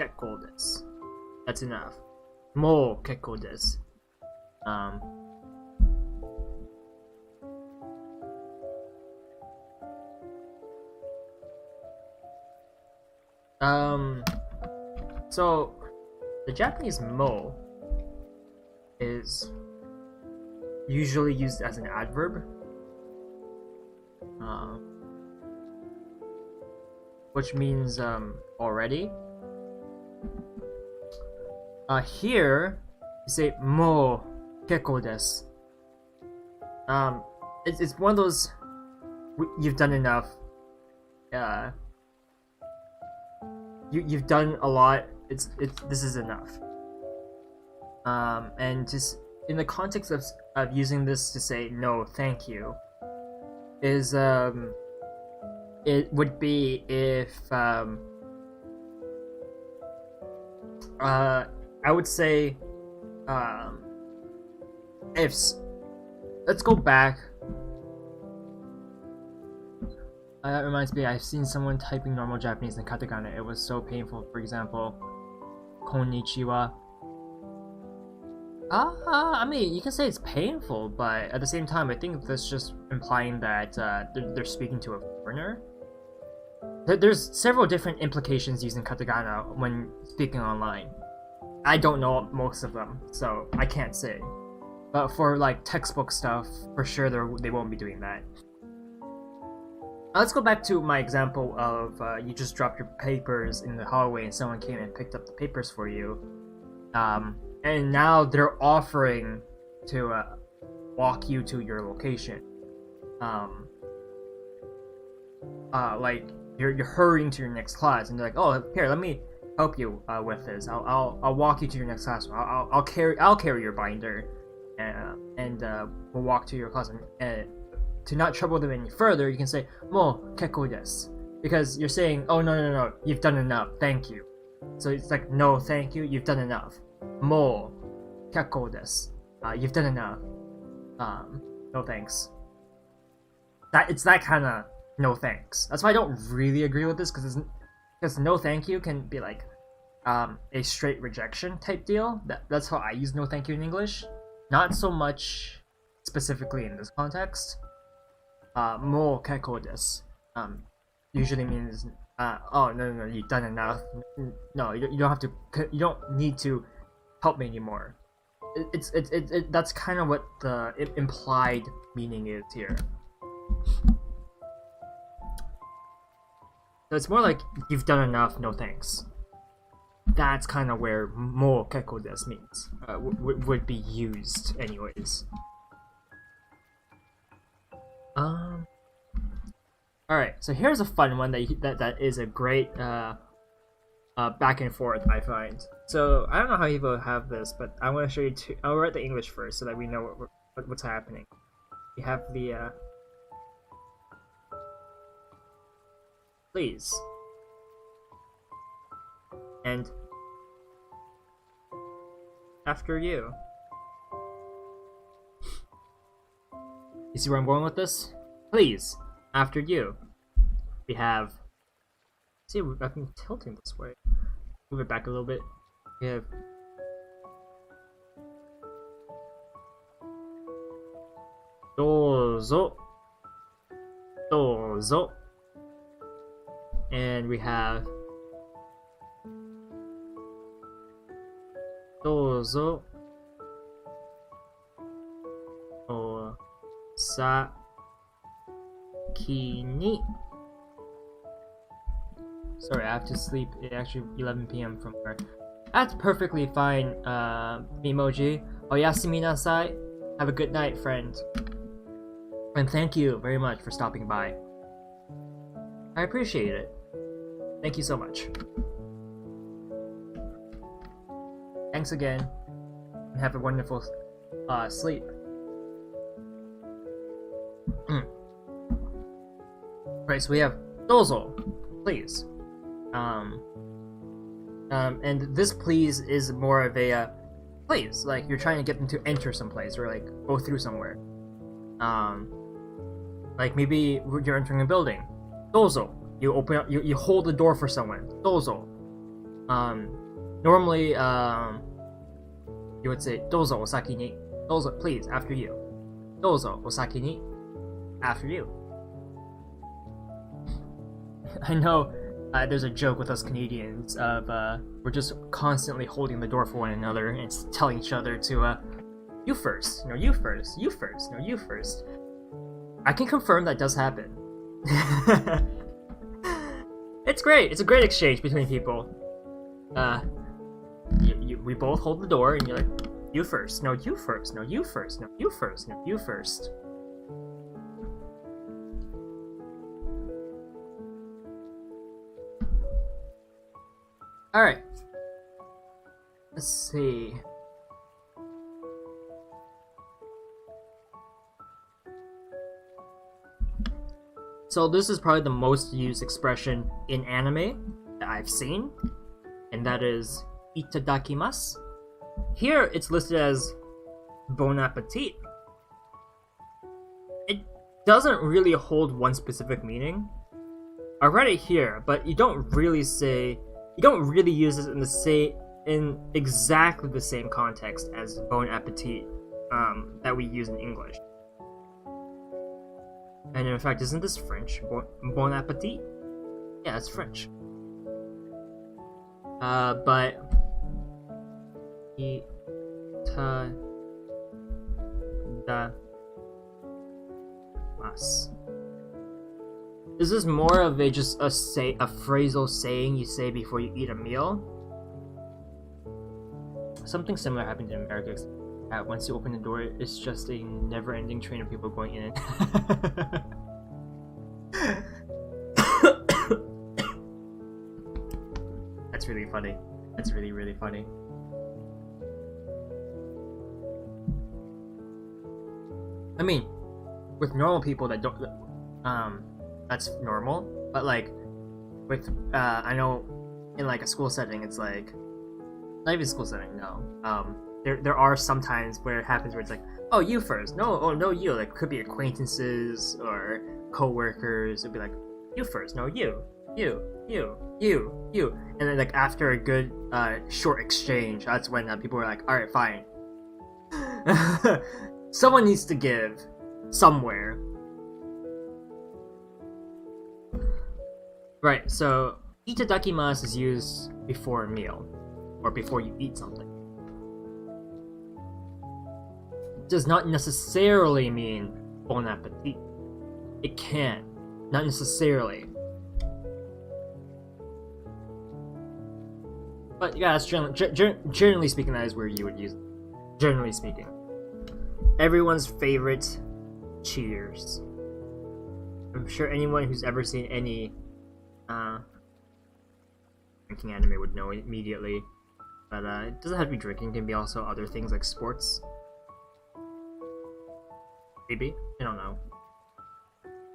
Kekkou desu. That's enough. Mo kekko desu. So the Japanese mo is usually used as an adverb, which means already. Here you say mo kekko desu. It's one of those you've done enough. You've done a lot. This is enough. And just in the context of using this to say no, thank you, is it would be if I would say if let's go back. That reminds me, I've seen someone typing normal Japanese in katakana. It was so painful. For example, konnichiwa. I mean, you can say it's painful, but at the same time, I think that's just implying that they're speaking to a foreigner. There's several different implications using katakana when speaking online. I don't know most of them, so I can't say. But for like textbook stuff, for sure they won't be doing that. Let's go back to my example of you just dropped your papers in the hallway and someone came and picked up the papers for you. And now they're offering to walk you to your location. Like you're hurrying to your next class and they're like, oh, here, let me help you with this. I'll walk you to your next classroom. I'll carry your binder and we'll walk to your class. And to not trouble them any further, you can say mo kekko desu, because you're saying, oh no, you've done enough, thank you. So it's like, no, thank you, you've done enough. Mo kekko desu, you've done enough. No thanks. It's that kind of no thanks. That's why I don't really agree with this, because no thank you can be like a straight rejection type deal. That's how I use no thank you in English. Not so much specifically in this context. Mo kekko desu usually means oh no, you've done enough. No, you don't have to. You don't need to help me anymore. That's kind of what the implied meaning is here. So it's more like you've done enough, no thanks. That's kind of where mo kekko desu means would be used anyways. Alright, so here's a fun one that is a great back and forth, I find. So I don't know how you will have this, but I want to show you two. I'll write the English first so that we know what's happening. You have the please and after you. You see where I'm going with this? Please, after you. We have... See, I've been tilting this way. Move it back a little bit. We have... Dozo. Dozo. And we have... Dozo. O... Saki ni. Sorry, I have to sleep. It's actually 11 p.m. from where. That's perfectly fine, Mimoji. Oyasumi nasai. Have a good night, friend. And thank you very much for stopping by. I appreciate it. Thank you so much. Thanks again. And have a wonderful sleep. Right, so we have dozo, please. And this please is more of a please, like you're trying to get them to enter someplace or like go through somewhere. Like maybe you're entering a building. Dozo. You open up, you hold the door for someone. Dozo. Normally, you would say, "Dozo osaki ni." Dozo, please, after you. Dozo osaki ni. After you. I know there's a joke with us Canadians of we're just constantly holding the door for one another and telling each other to you first, no you first, you first, no you first. I can confirm that does happen. It's great. It's a great exchange between people. We both hold the door and you're like, you first, no you first, no you first, no you first, no you first. Alright. Let's see. So this is probably the most used expression in anime that I've seen, and that is itadakimasu. Here it's listed as bon appetit. It doesn't really hold one specific meaning. I read it here, but you don't really use this in exactly the same context as bon appetit that we use in English. And in fact, isn't this French? Bon appetit? Yeah, it's French. But itadakimasu. Is this more of a phrasal saying you say before you eat a meal? Something similar happened in America. Once you open the door, it's just a never-ending train of people going in and That's really funny. That's really, really funny. I mean, with normal people that don't, that's normal. But like, with I know, in like a school setting, it's like, not even school setting. No. There are some times where it happens where it's like, oh, you first. No, oh no, you. Like, could be acquaintances or co-workers. It'd be like, you first. No, you. And then like after a good short exchange, that's when people are like, all right, fine. Someone needs to give somewhere. Right. So itadakimasu is used before a meal or before you eat something. Does not necessarily mean bon appetit. It can, not necessarily. But yeah, that's generally speaking, that is where you would use it. Generally speaking. Everyone's favorite cheers. I'm sure anyone who's ever seen any drinking anime would know it immediately. But it doesn't have to be drinking, it can be also other things like sports. Maybe? I don't know.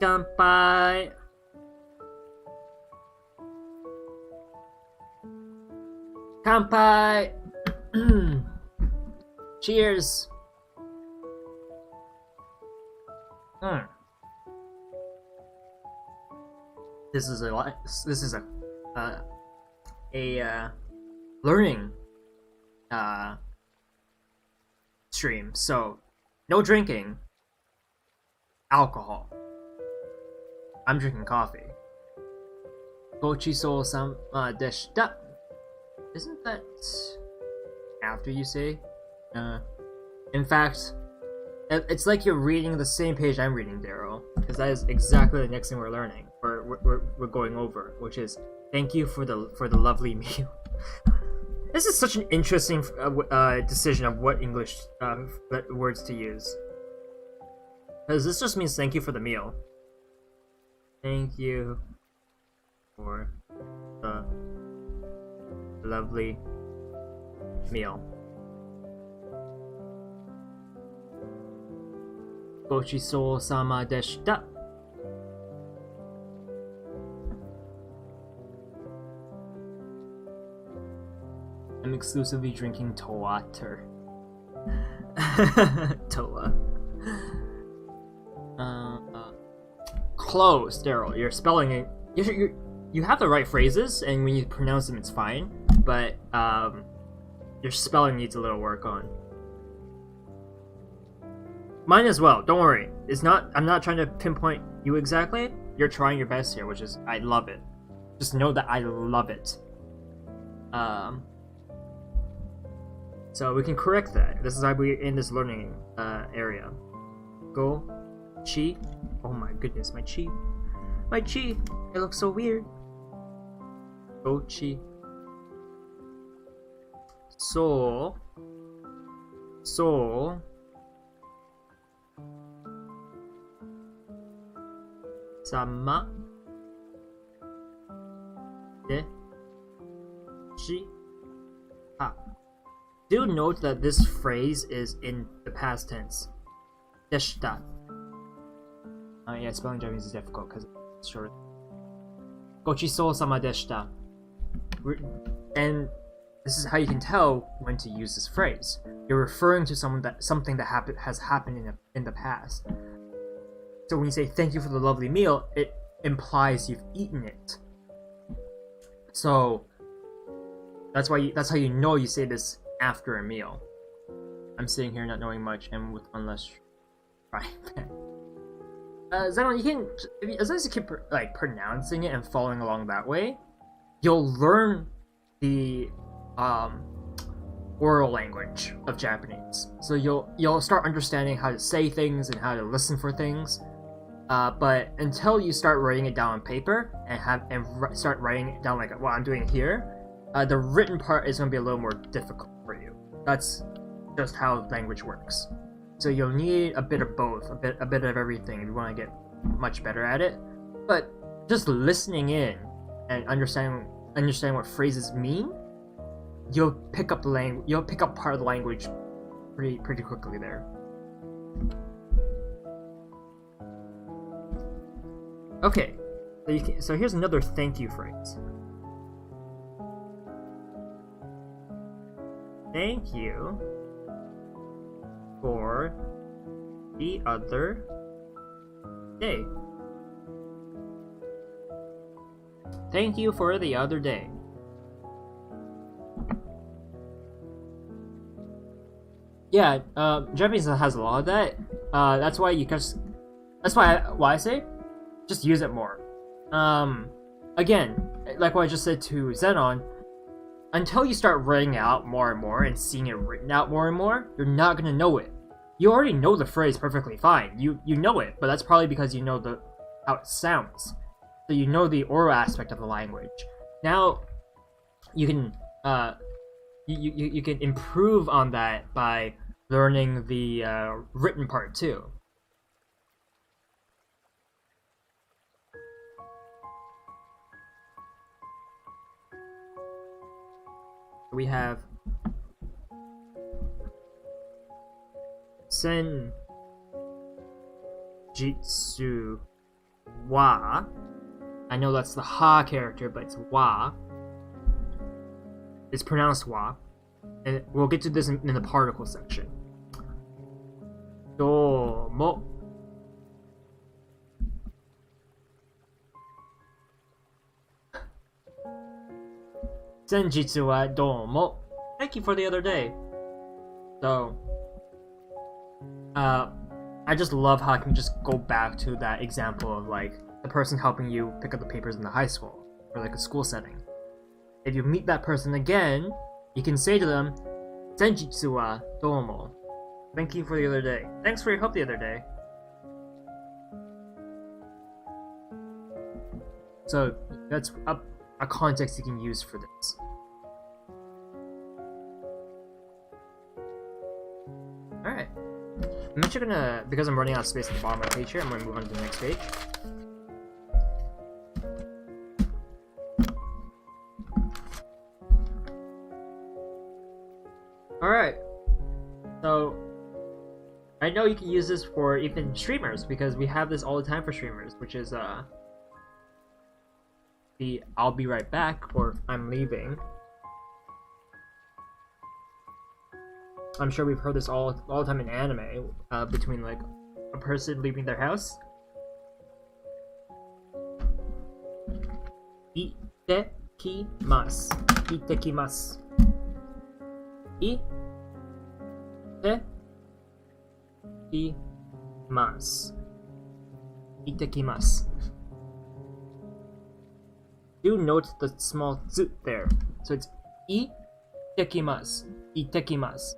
Kanpai! Kanpai! Cheers! This is a learning stream, so no drinking. Alcohol. I'm drinking coffee. Gochiso-sama deshita. Isn't that after you say? In fact, it's like you're reading the same page I'm reading, Daryl, because that is exactly the next thing we're learning, or we're going over, which is thank you for the lovely meal. This is such an interesting decision of what English words to use. Because this just means thank you for the meal. Thank you for the lovely meal. Gochiso-sama deshita. I'm exclusively drinking Towater. Toa. Close, Daryl. You're spelling it. You have the right phrases, and when you pronounce them, it's fine. but your spelling needs a little work on. Mine as well. Don't worry. I'm not trying to pinpoint you exactly. You're trying your best here, which is I love it. Just know that I love it. So we can correct that. This is why we're in this learning area. Go, chi. Oh my goodness, my chi. My chi. It looks so weird. Go, chi. So. Sama. De. Chi. Ha. Do note that this phrase is in the past tense. Deshita. Yeah, spelling Japanese is difficult because it's short. Gochisou sama deshita. And this is how you can tell when to use this phrase. You're referring to something that has happened in the past. So when you say thank you for the lovely meal, it implies you've eaten it. So that's how you know you say this after a meal. I'm sitting here not knowing much and with one less frying pan. Zenon, you can, as long as you keep pronouncing it and following along that way, you'll learn the oral language of Japanese. So you'll start understanding how to say things and how to listen for things. But until you start writing it down on paper and start writing it down like what I'm doing here, the written part is going to be a little more difficult for you. That's just how language works. So you'll need a bit of both, a bit of everything if you want to get much better at it. But just listening in and understanding what phrases mean, you'll pick up part of the language pretty quickly there. Okay, so here's another thank you phrase. Thank you for the other day. Thank you for the other day. Yeah, Japanese has a lot of that. That's why I say just use it more. Again, like what I just said to Zenon, until you start writing out more and more and seeing it written out more and more, you're not gonna know it. You already know the phrase perfectly fine. You know it, but that's probably because you know how it sounds. So you know the oral aspect of the language. Now you can you can improve on that by learning the written part too. We have Senjitsu wa. I know that's the ha character, but it's wa. It's pronounced wa. And we'll get to this in the particle section. Domo. Senjitsu wa domo. Thank you for the other day. So, I just love how I can just go back to that example of like the person helping you pick up the papers in the high school or like a school setting. If you meet that person again, you can say to them, Senjitsu wa domo. Thank you for the other day. Thanks for your help the other day. So that's a context you can use for this. Alright. I'm actually gonna, because I'm running out of space at the bottom of the page here, I'm gonna move on to the next page. Alright. So, I know you can use this for even streamers, because we have this all the time for streamers, which is, the I'll be right back, or I'm leaving. I'm sure we've heard this all the time in anime, between like a person leaving their house. Ite Itekimasu. Itekimasu. Do note the small z there. So it's itekimasu. Itekimasu.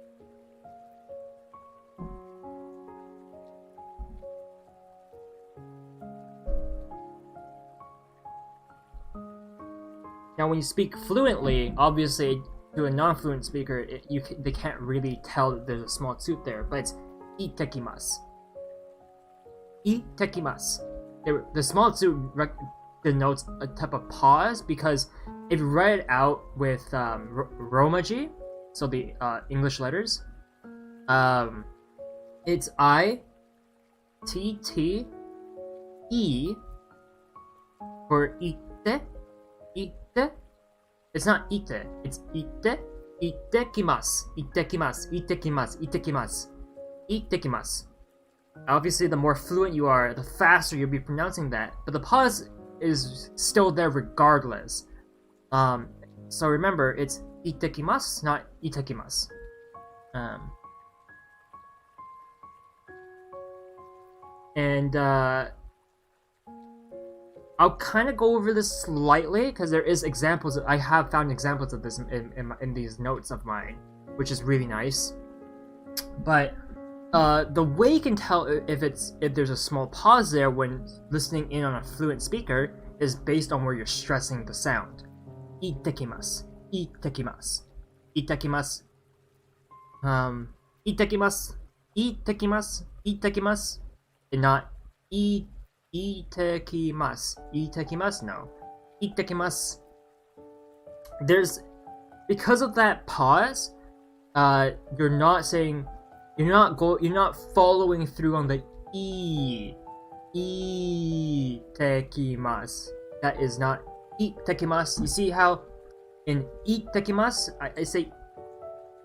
Now, when you speak fluently, obviously, to a non-fluent speaker, they can't really tell that there's a small toot there, but it's itekimasu. Itekimasu. The small toot denotes a type of pause, because if you write it out with Romaji, so the English letters, it's I, T, T, E for ite. Ite. It's not ite. It's ite. Itekimasu. Itekimasu. Itekimasu. Itekimasu. Itekimasu. Obviously, the more fluent you are, the faster you'll be pronouncing that. But the pause is still there regardless. So remember, it's itekimasu, not itekimasu. I'll kind of go over this slightly, because there is examples. I have found examples of this in these notes of mine, which is really nice. But the way you can tell if there's a small pause there when listening in on a fluent speaker is based on where you're stressing the sound. Itekimasu, itekimasu, itekimasu, itekimasu, itekimasu, itekimasu, and not itekimasu. Itekimasu, no. Itekimasu. Because of that pause, you're not following through on the itekimasu. That is not itekimasu. You see how in itekimasu, I say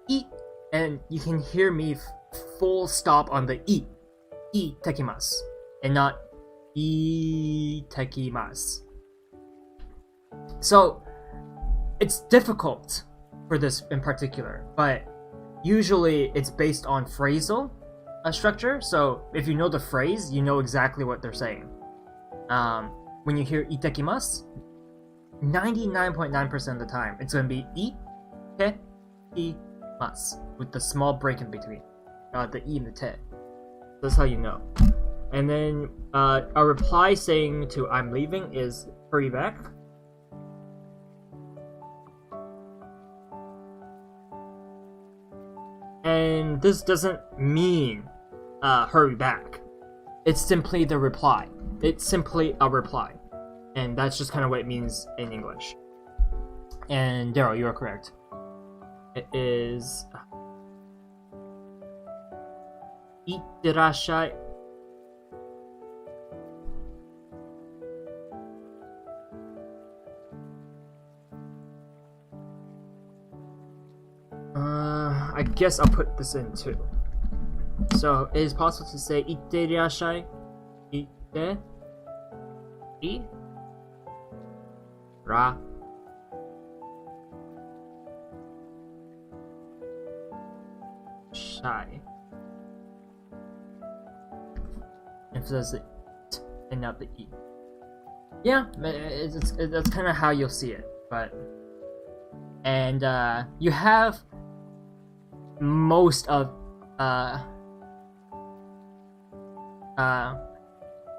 eat, and you can hear me full stop on the itekimasu, and not itekimasu. So it's difficult for this in particular, but usually it's based on phrasal structure. So if you know the phrase, you know exactly what they're saying. When you hear itekimasu, 99.9% of the time it's going to be itekimasu with the small break in between, the e and the te. That's how you know. And then a reply saying to "I'm leaving" is "hurry back." And this doesn't mean hurry back. It's simply the reply. It's simply a reply. And that's just kind of what it means in English. And Daryl, you are correct. It is itterashai. I guess I'll put this in too. So it is possible to say itterashai, itte, I, ra, shai. Emphasize the t and not the e. Yeah, that's kind of how you'll see it. But you have most of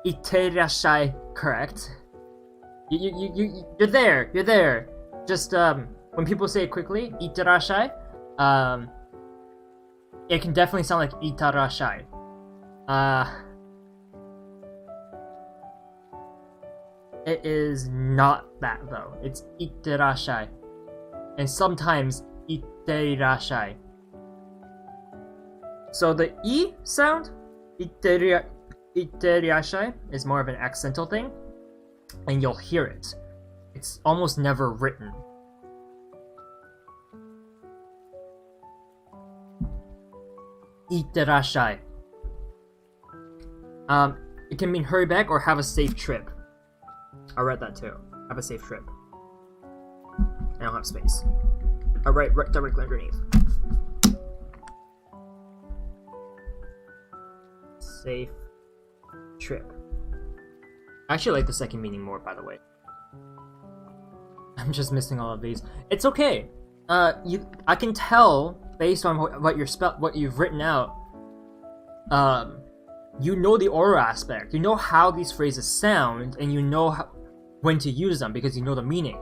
itterashai correct. You're there. Just when people say it quickly, itterashai, it can definitely sound like itterashai. It is not that though. It's itterashai, and sometimes itterashai. So the E sound, itterashai, is more of an accental thing, and you'll hear it. It's almost never written. Itterashai. It can mean hurry back or have a safe trip. I read that too. Have a safe trip. don't have space. Right directly underneath. Safe trip. I actually like the second meaning more, by the way. I'm just missing all of these. It's okay. I can tell based on what you've written out. You know the aura aspect. You know how these phrases sound, and you know when to use them because you know the meaning.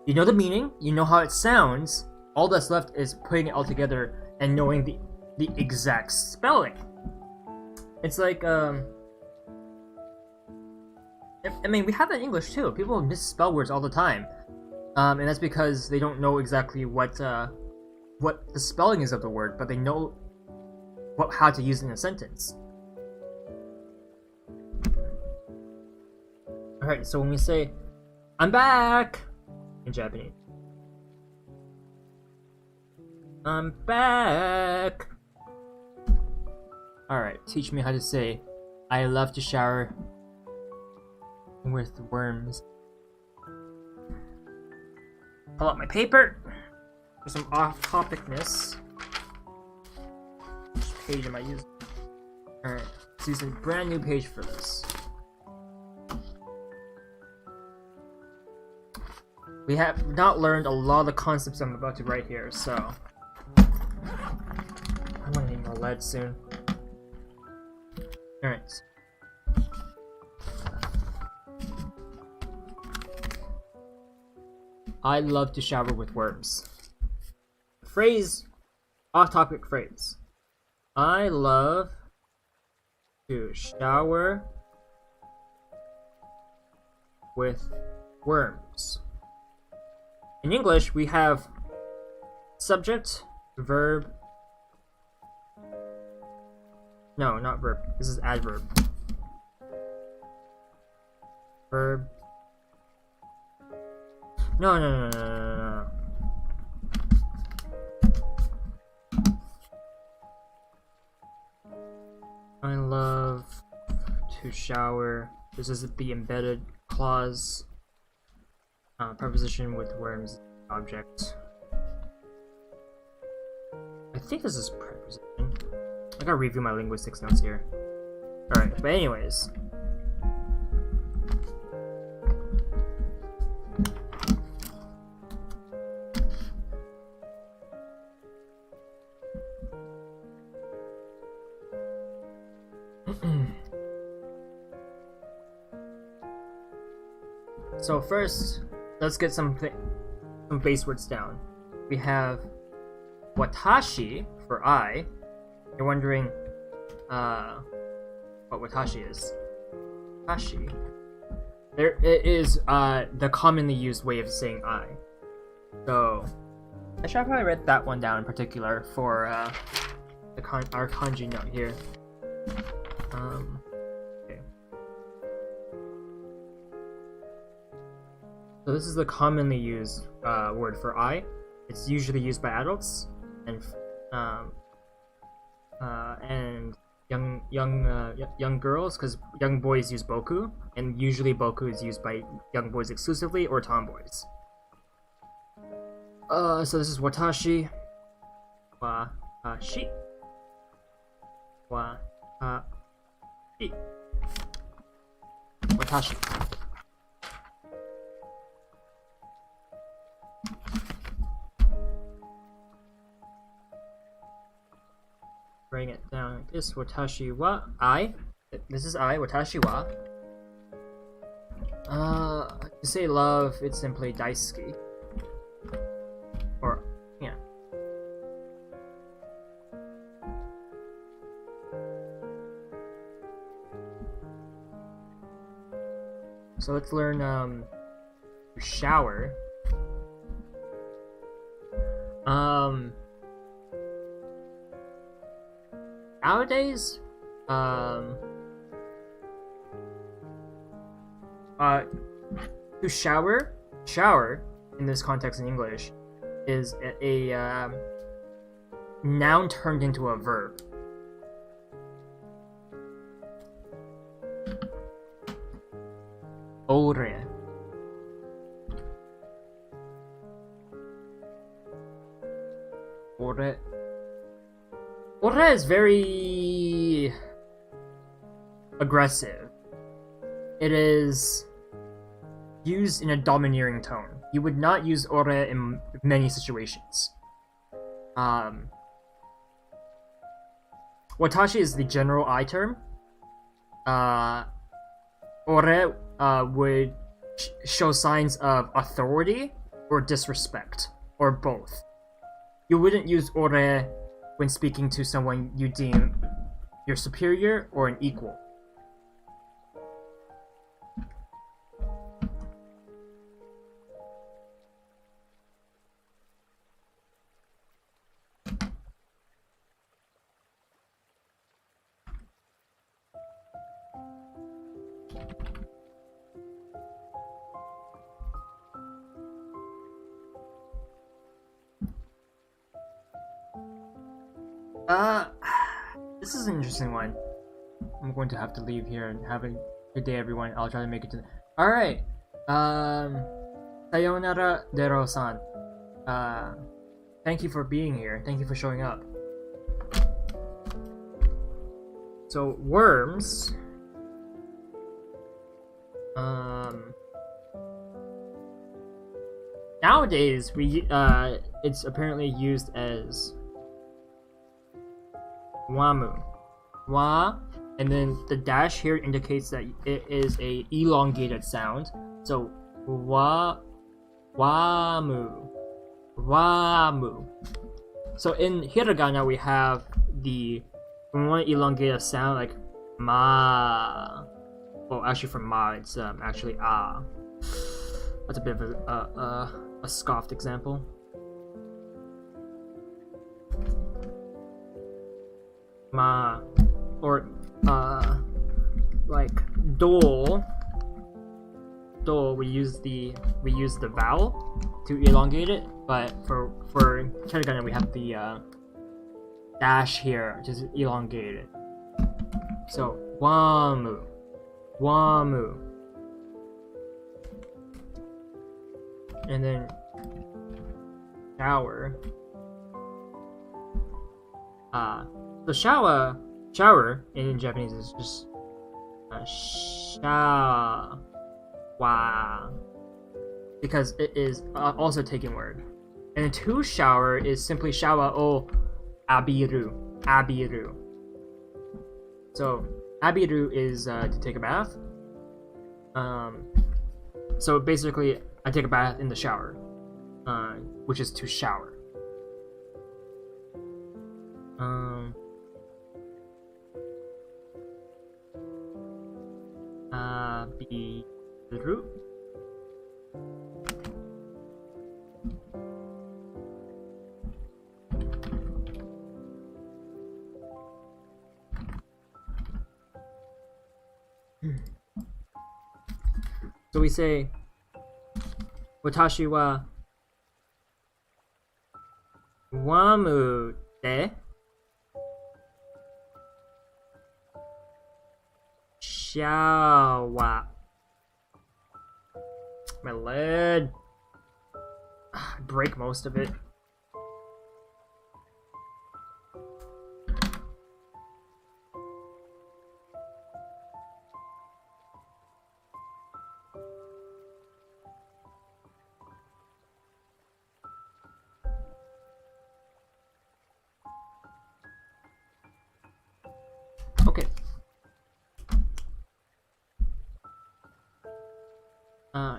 You know the meaning. You know how it sounds. All that's left is putting it all together and knowing the exact spelling. It's like I mean, we have that in English too. People misspell words all the time, and that's because they don't know exactly what the spelling is of the word, but they know how to use it in a sentence. Alright, so when we say, "I'm back," in Japanese, "I'm back." Alright, teach me how to say, "I love to shower with worms." Pull out my paper for some off-topicness. Which page am I using? Alright, let's use a brand new page for this. We have not learned a lot of the concepts I'm about to write here, so I'm gonna need more lead soon. Alright. I love to shower with worms. Phrase, off-topic phrase. I love to shower with worms. In English, we have subject, verb. No, not verb. This is adverb. Verb. No. I love to shower. This is the embedded clause. Preposition with worms object. I think this is preposition. I gotta review my linguistics notes here. Alright, but anyways. So first, let's get some base words down. We have watashi for I. You're wondering what watashi is. Watashi. It is the commonly used way of saying I. So I should probably write that one down in particular for our kanji note here. Okay. So this is the commonly used word for I. It's usually used by adults and young girls, because young boys use boku, and usually boku is used by young boys exclusively or tomboys. So this is watashi. Watashi. Watashi. Watashi. Bring it down like this. Watashi wa I. This is I. Watashi wa. To say love, it's simply daisuki. Or yeah. So let's learn shower. Nowadays, to shower in this context in English is a noun turned into a verb. Ore. Ore. Ore is very aggressive. It is used in a domineering tone. You would not use ore in many situations. Watashi is the general I term. Ore would show signs of authority or disrespect, or both. You wouldn't use ore when speaking to someone you deem your superior or an equal. This is an interesting one. I'm going to have to leave here and have a good day, everyone. I'll try to make it to the... Alright. Sayonara, Dero-san. Thank you for being here. Thank you for showing up. So, worms... Nowadays, it's apparently used as... Wamu. Wa, and then the dash here indicates that it is a elongated sound. So wa, wamu, wamu. So in hiragana we have the, when we want to elongate a sound like ma. Well, actually for ma it's actually ah. That's a bit of a scoffed example. Ma, or like do, we use the vowel to elongate it, but for hiragana we have the dash here just elongated. So wamu, wamu, and then shower. So shower in Japanese is just shawa, because it is also a taken word. And to shower is simply shawa o abiru, abiru. So abiru is to take a bath. So basically, I take a bath in the shower, which is to shower. Abiru. So we say, Watashi wa wamu de shower. My lid. I break most of it. Okay.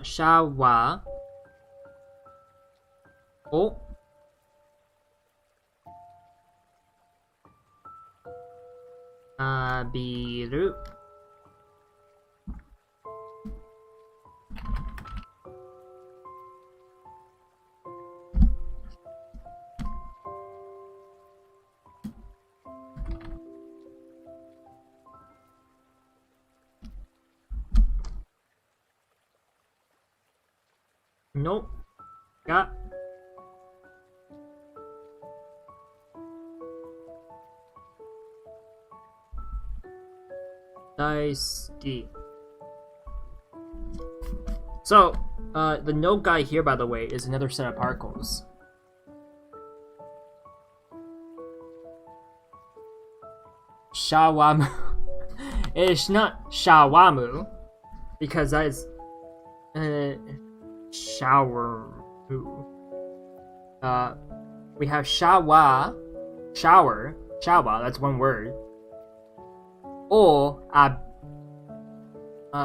Shower. O. Abiru. Nope. Got. Daisuki. So, the no guy here, by the way, is another set of particles. shawamu. It's not shawamu because that is shower. We have shower, that's one word. Or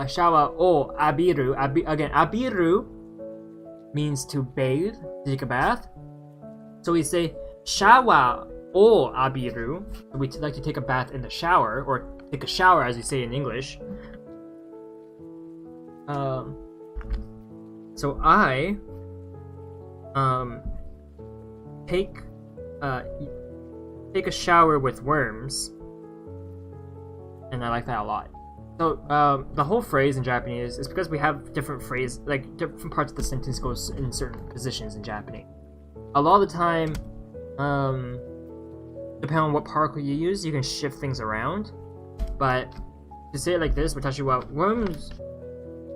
shower or abiru. Again, abiru means to bathe, take a bath. So we say shower or abiru. We like to take a bath in the shower, or take a shower as we say in English. So I take a shower with worms, and I like that a lot. So the whole phrase in Japanese is because we have different phrases, like different parts of the sentence goes in certain positions in Japanese. A lot of the time, depending on what particle you use, you can shift things around. But to say it like this, watashi wa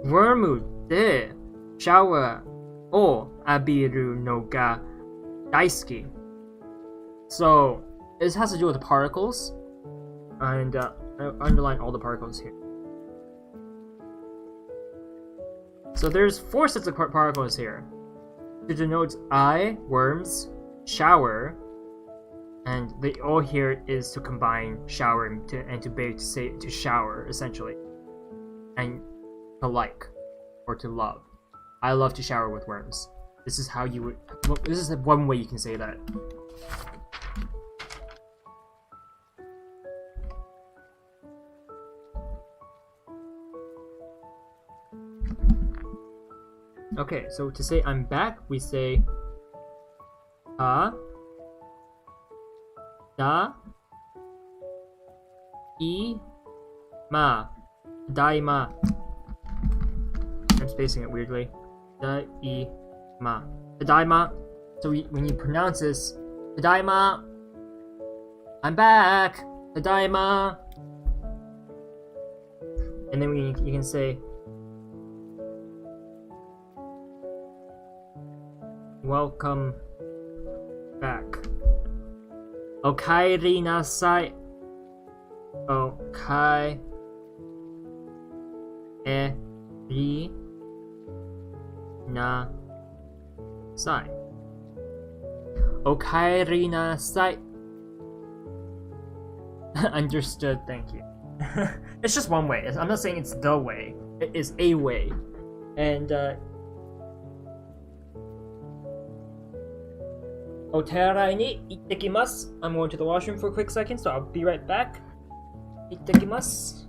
wormu de shower o abiru no ga daisuki. So this has to do with the particles, and I underline all the particles here. So there's 4 sets of particles here to denote I, worms, shower, and the O here is to combine shower and to bathe, to say to shower essentially, and to like or to love. I love to shower with worms. This is how you would. Well, this is one way you can say that. Okay, so to say I'm back, we say da daima. I'm spacing it weirdly. Tadaima. So when you pronounce this, tadaima, I'm back. Tadaima. And then you can say, welcome back. Okaeri nasai. Okaeri nasai. Okaeri nasai. Understood, thank you. It's just one way. I'm not saying it's the way. It is a way. And Oterai ni ittekimasu. I'm going to the washroom for a quick second, so I'll be right back. Ittekimasu.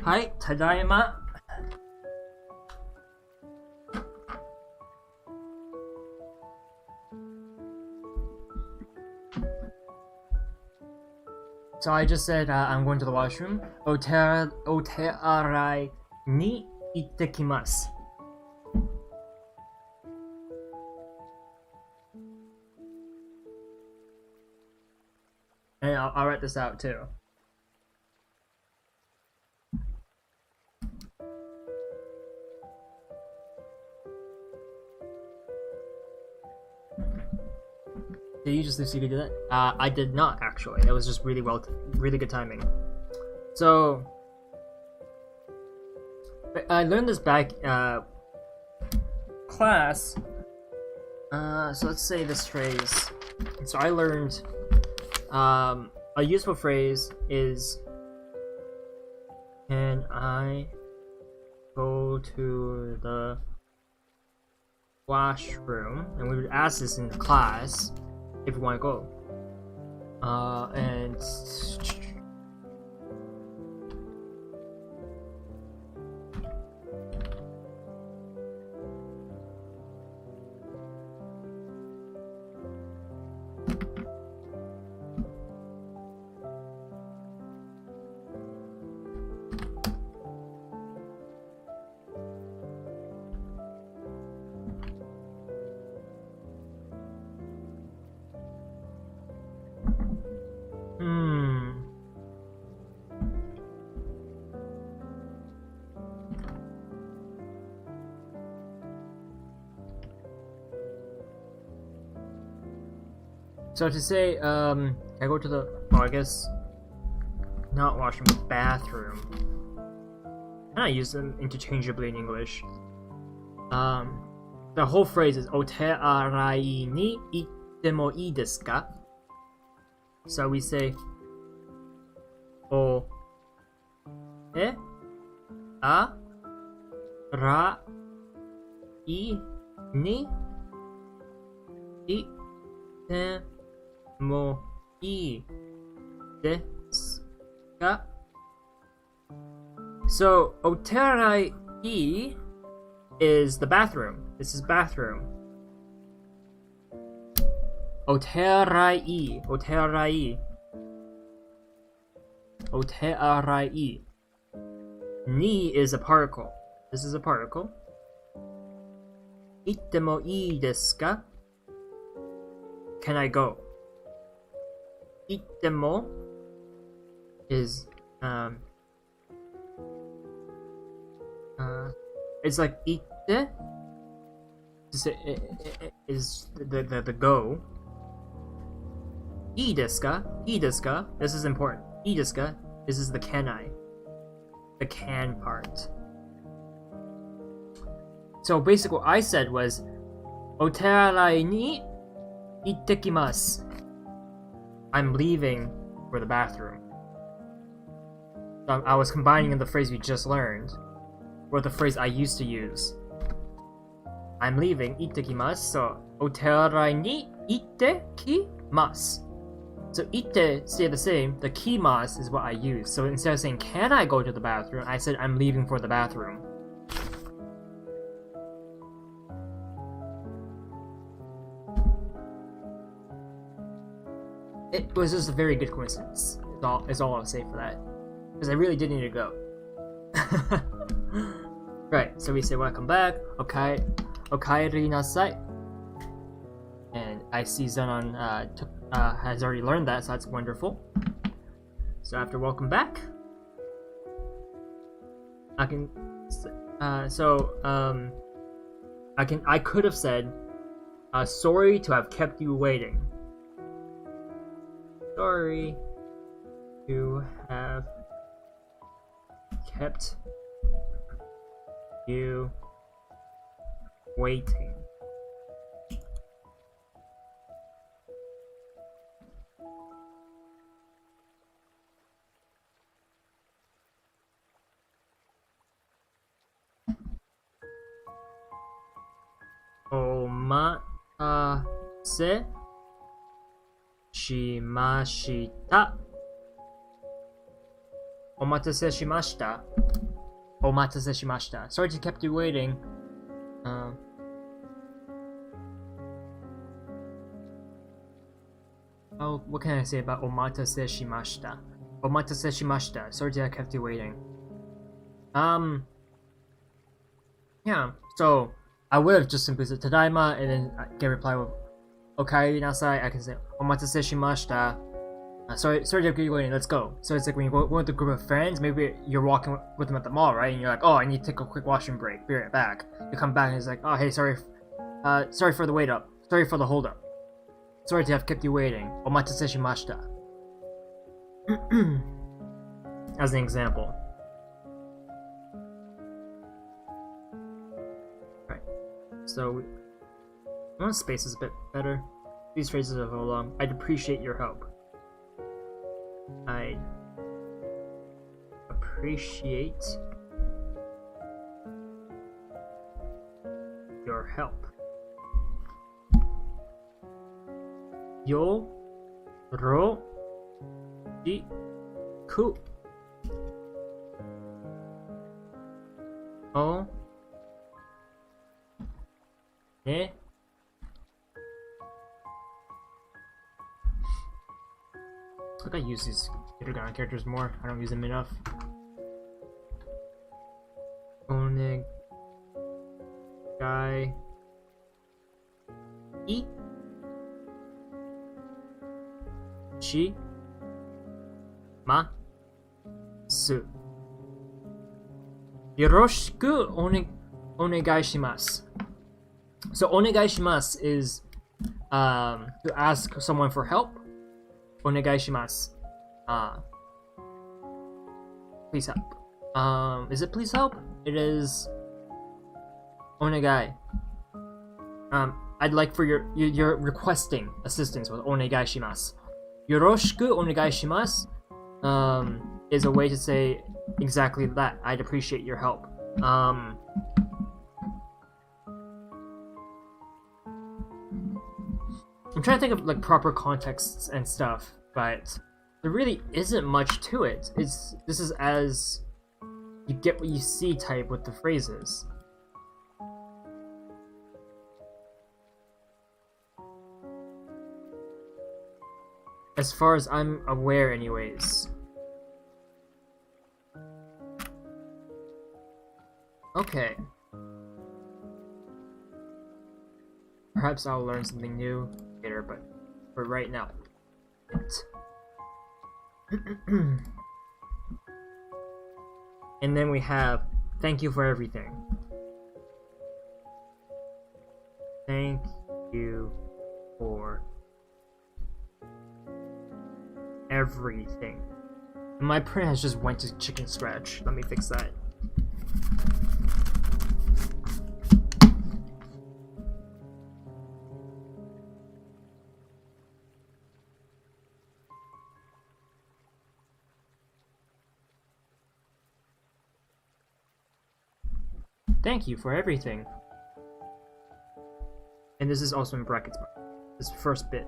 Hi, tadaima. So I just said I'm going to the washroom. Otearai ni ittekimasu. And I'll write this out too. Did you just see me do that? I did not actually. That was just really good timing. So I learned this back class. So let's say this phrase. So I learned a useful phrase is, can I go to the washroom? And we would ask this in class if we want to go. And so to say, I go to the, well, I guess, not washroom, but bathroom. And I use them interchangeably in English. The whole phrase is, O te arai ni itte mo ii desu ka? So we say, O te arai ni itte mo ii desu ka? So oterai I is the bathroom. This is bathroom. Oterai. Oterai. Oterai. Ni is a particle. This is a particle. Itte mo ii desu ka? Can I go? Itte mo is it's like itte is the go. Ii desu ka? Ii desu ka? This is important. Ii desu ka? This is the can I. The can part. So basically what I said was Otearai ni ittekimasu. I'm leaving for the bathroom. So I was combining the phrase we just learned with the phrase I used to use. I'm leaving, ittekimasu. So otearai ni ittekimasu. So itte stay the same, the kimasu is what I use. So instead of saying can I go to the bathroom, I said I'm leaving for the bathroom. It was just a very good coincidence. Is all I'll say for that. Because I really did need to go. Right, so we say welcome back. Okay, okaeri nasai. And I see Zenon has already learned that, so that's wonderful. So after welcome back, I can I could have said sorry to have kept you waiting. Sorry to have kept you waiting. Omatase shimashita. Omatase shimashita. Omatase shimashita. Sorry to kept you waiting. Oh, what can I say about omatase shimashita? Omatase shimashita. Sorry to have kept you waiting. Yeah, so I would have just simply said tadaima and then get a reply with okaeri nasai. I can say omatase shimashita. Sorry to keep you waiting, let's go. So it's like when you go with a group of friends, maybe you're walking with them at the mall, right? And you're like, oh, I need to take a quick washroom break, be right back. You come back and it's like, oh, hey, sorry for the wait up. Sorry for the hold up. Sorry to have kept you waiting. Omatase shimashita. As an example. so I want space is a bit better. These phrases are a little long. I'd appreciate your help. I'd appreciate your help. Yo ro di ku o ne I gotta use these kindergarten characters more. I don't use them enough. Onegai shi ma su. Yoroshiku onegai shimasu. So onegai shimasu is to ask someone for help. Onegai shimasu. Please help. Is it please help? It is onegai. I'd like for you're requesting assistance with onegai shimasu. Yoroshiku onegai shimasu is a way to say exactly that. I'd appreciate your help. I'm trying to think of like proper contexts and stuff, but there really isn't much to it. This is as you get what you see type with the phrases. As far as I'm aware anyways. Okay. Perhaps I'll learn something new later, but for right now. And then we have thank you for everything. Thank you for everything. And my print has just went to chicken scratch. Let me fix that. Thank you for everything. And this is also in brackets. This first bit.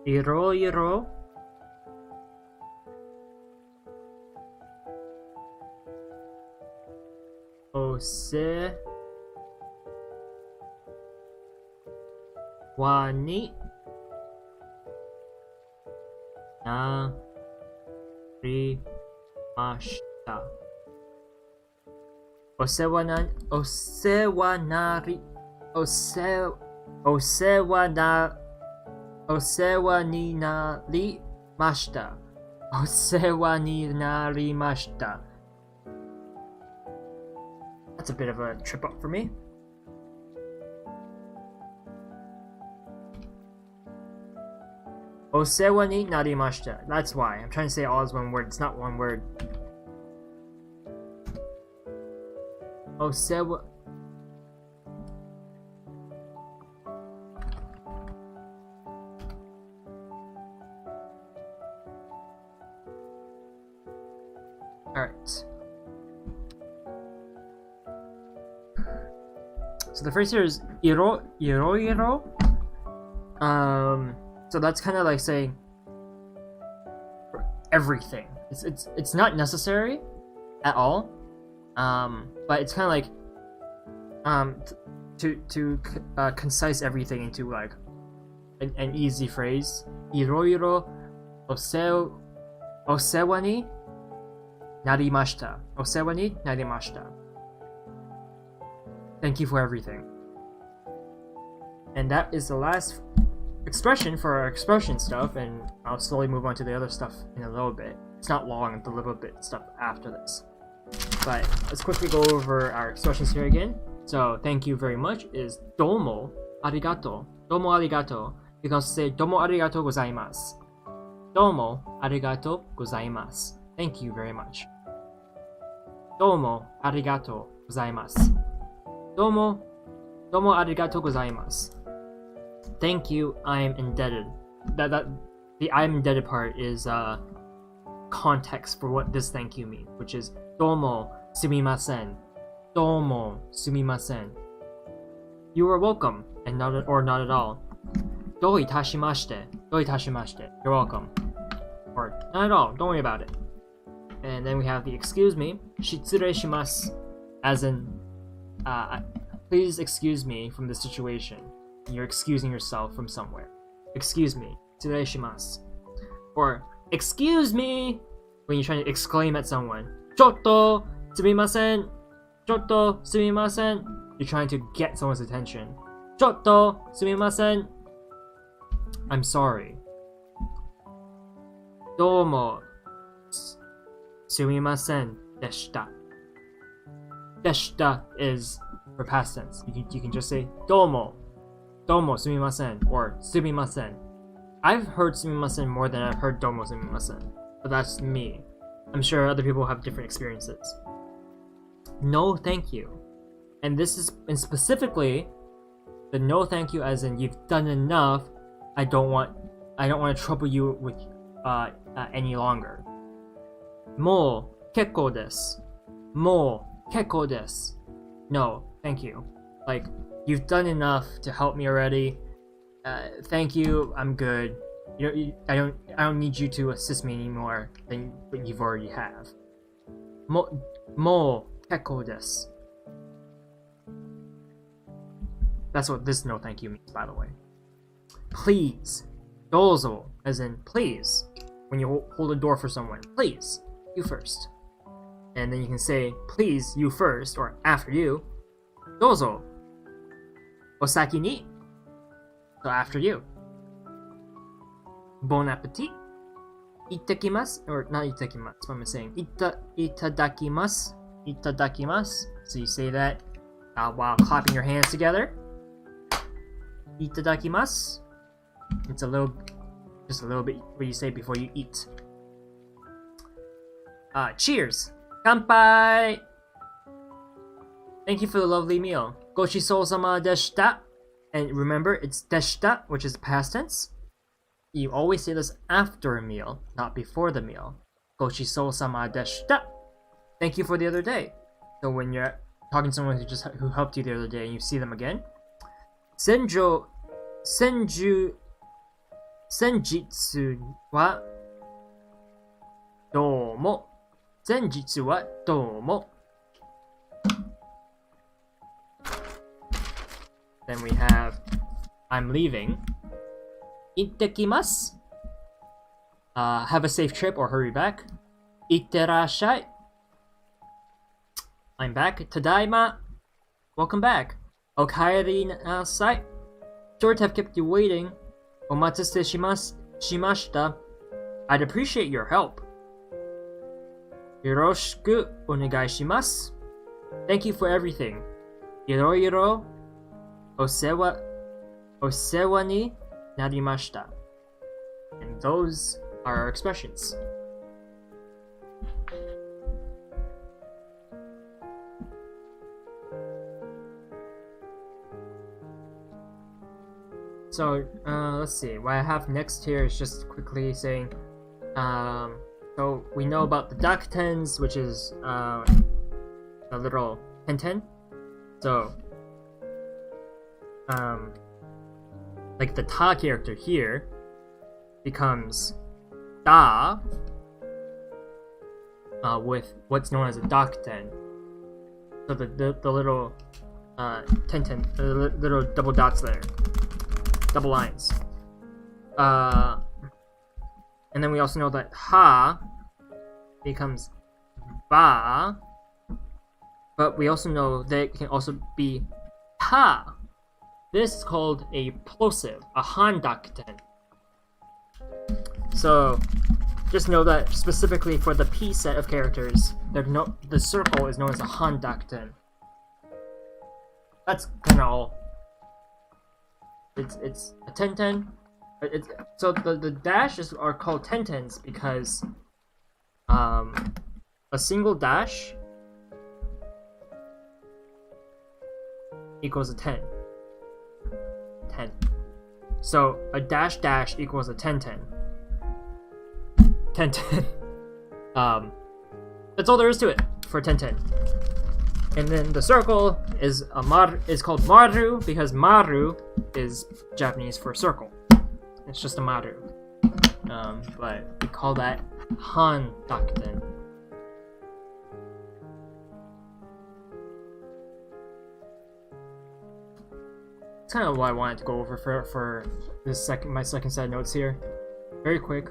Iro iro. Ose wa ni narimashita. Osewa ni narimashita. Osewa ni narimashita. That's a bit of a trip up for me. Osewa ni narimashita. That's why. I'm trying to say all as one word. It's not one word. Osewa. Alright. So the phrase here is iro. So that's kind of like saying everything. It's not necessary at all. But it's kind of like to concise everything into like an easy phrase. Iroiro osewa ni narimashita. Osewa ni narimashita. Thank you for everything. And that is the last expression for our expression stuff, and I'll slowly move on to the other stuff in a little bit. It's not long, the little bit stuff after this. But let's quickly go over our expressions here again. So thank you very much is domo arigato. Domo arigato. You can say domo arigato gozaimasu. Domo arigato gozaimasu. Thank you very much. Domo arigato gozaimasu. Domo, domo arigatou gozaimasu. Thank you, I am indebted. The I am indebted part is context for what this thank you means, which is domo sumimasen. Domo sumimasen. You are welcome, and not at all. Do itashimashite. Do itashimashite. You're welcome. Or not at all. Don't worry about it. And then we have the excuse me. Shitsurei shimasu. As in, please excuse me from this situation. You're excusing yourself from somewhere. Excuse me. Shitsurei shimasu. Or excuse me when you're trying to exclaim at someone. Chotto sumimasen. Chotto sumimasen. You're trying to get someone's attention. Chotto sumimasen. I'm sorry. Domo sumimasen deshita. Deshita is for past tense. You can just say domo. Domo sumimasen or sumimasen. I've heard sumimasen more than I've heard domo sumimasen. But that's me. I'm sure other people have different experiences. No thank you. And specifically the no thank you as in you've done enough. I don't want to trouble you with any longer. Mo kekkou desu. Mo kekkou desu. No, thank you. Like, you've done enough to help me already. Thank you. I'm good. I don't need you to assist me anymore than what you've already have. Mo kekkou desu. That's what this no thank you means, by the way. Please. Dozo, as in please. When you hold a door for someone, please, you first. And then you can say, please, you first, or after you. Dozo. Osaki ni. So after you. Bon appetit. Itakimasu, or not itakimasu, what am I saying? Itadakimasu. Itadakimasu. So you say that while clapping your hands together. Itadakimasu. It's just a little bit what you say before you eat. Cheers! Kanpai! Thank you for the lovely meal. Gochisou-sama deshita. And remember, it's deshita, which is past tense. You always say this after a meal, not before the meal. Gochisou-sama deshita. Thank you for the other day. So when you're talking to someone who helped you the other day and you see them again, senjutsu wa doumo. Senjutsu wa doumo. Then we have I'm leaving. Ittekimasu. Have a safe trip or hurry back. Itterashai. I'm back. Tadaima. Welcome back. Okaeri nasai. Sorry to have kept you waiting. Omatsuse shimashita. I'd appreciate your help. Yoroshiku onegai shimasu. Thank you for everything. Iroiro osewa ni narimashita. And those are our expressions. So, let's see. What I have next here is just quickly saying, so we know about the Dakutens, which is a little tenten. So, like the Ta character here becomes Da with what's known as a Dakuten. So the little tenten, the little double dots there. Double lines. And then we also know that Ha becomes Ba, but we also know that it can also be Ta. This is called a plosive, a handakuten. So just know that specifically for the P set of characters, the circle is known as a handakuten. That's kind of all. It's a tenten. So the dashes are called tentens because a single dash equals a 10. 10. So a dash dash equals a 10 10. 10 10. That's all there is to it for 10 10. And then the circle is called maru because maru is Japanese for circle. It's just a maru. But we call that han dakuten. That's kind of what I wanted to go over for this my second set of notes here. Very quick.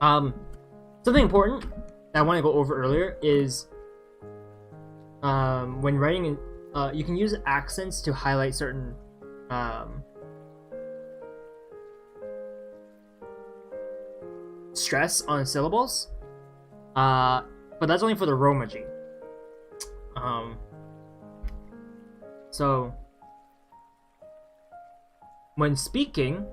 Something important that I want to go over earlier is when writing in, you can use accents to highlight certain stress on syllables, but that's only for the Romaji. So when speaking,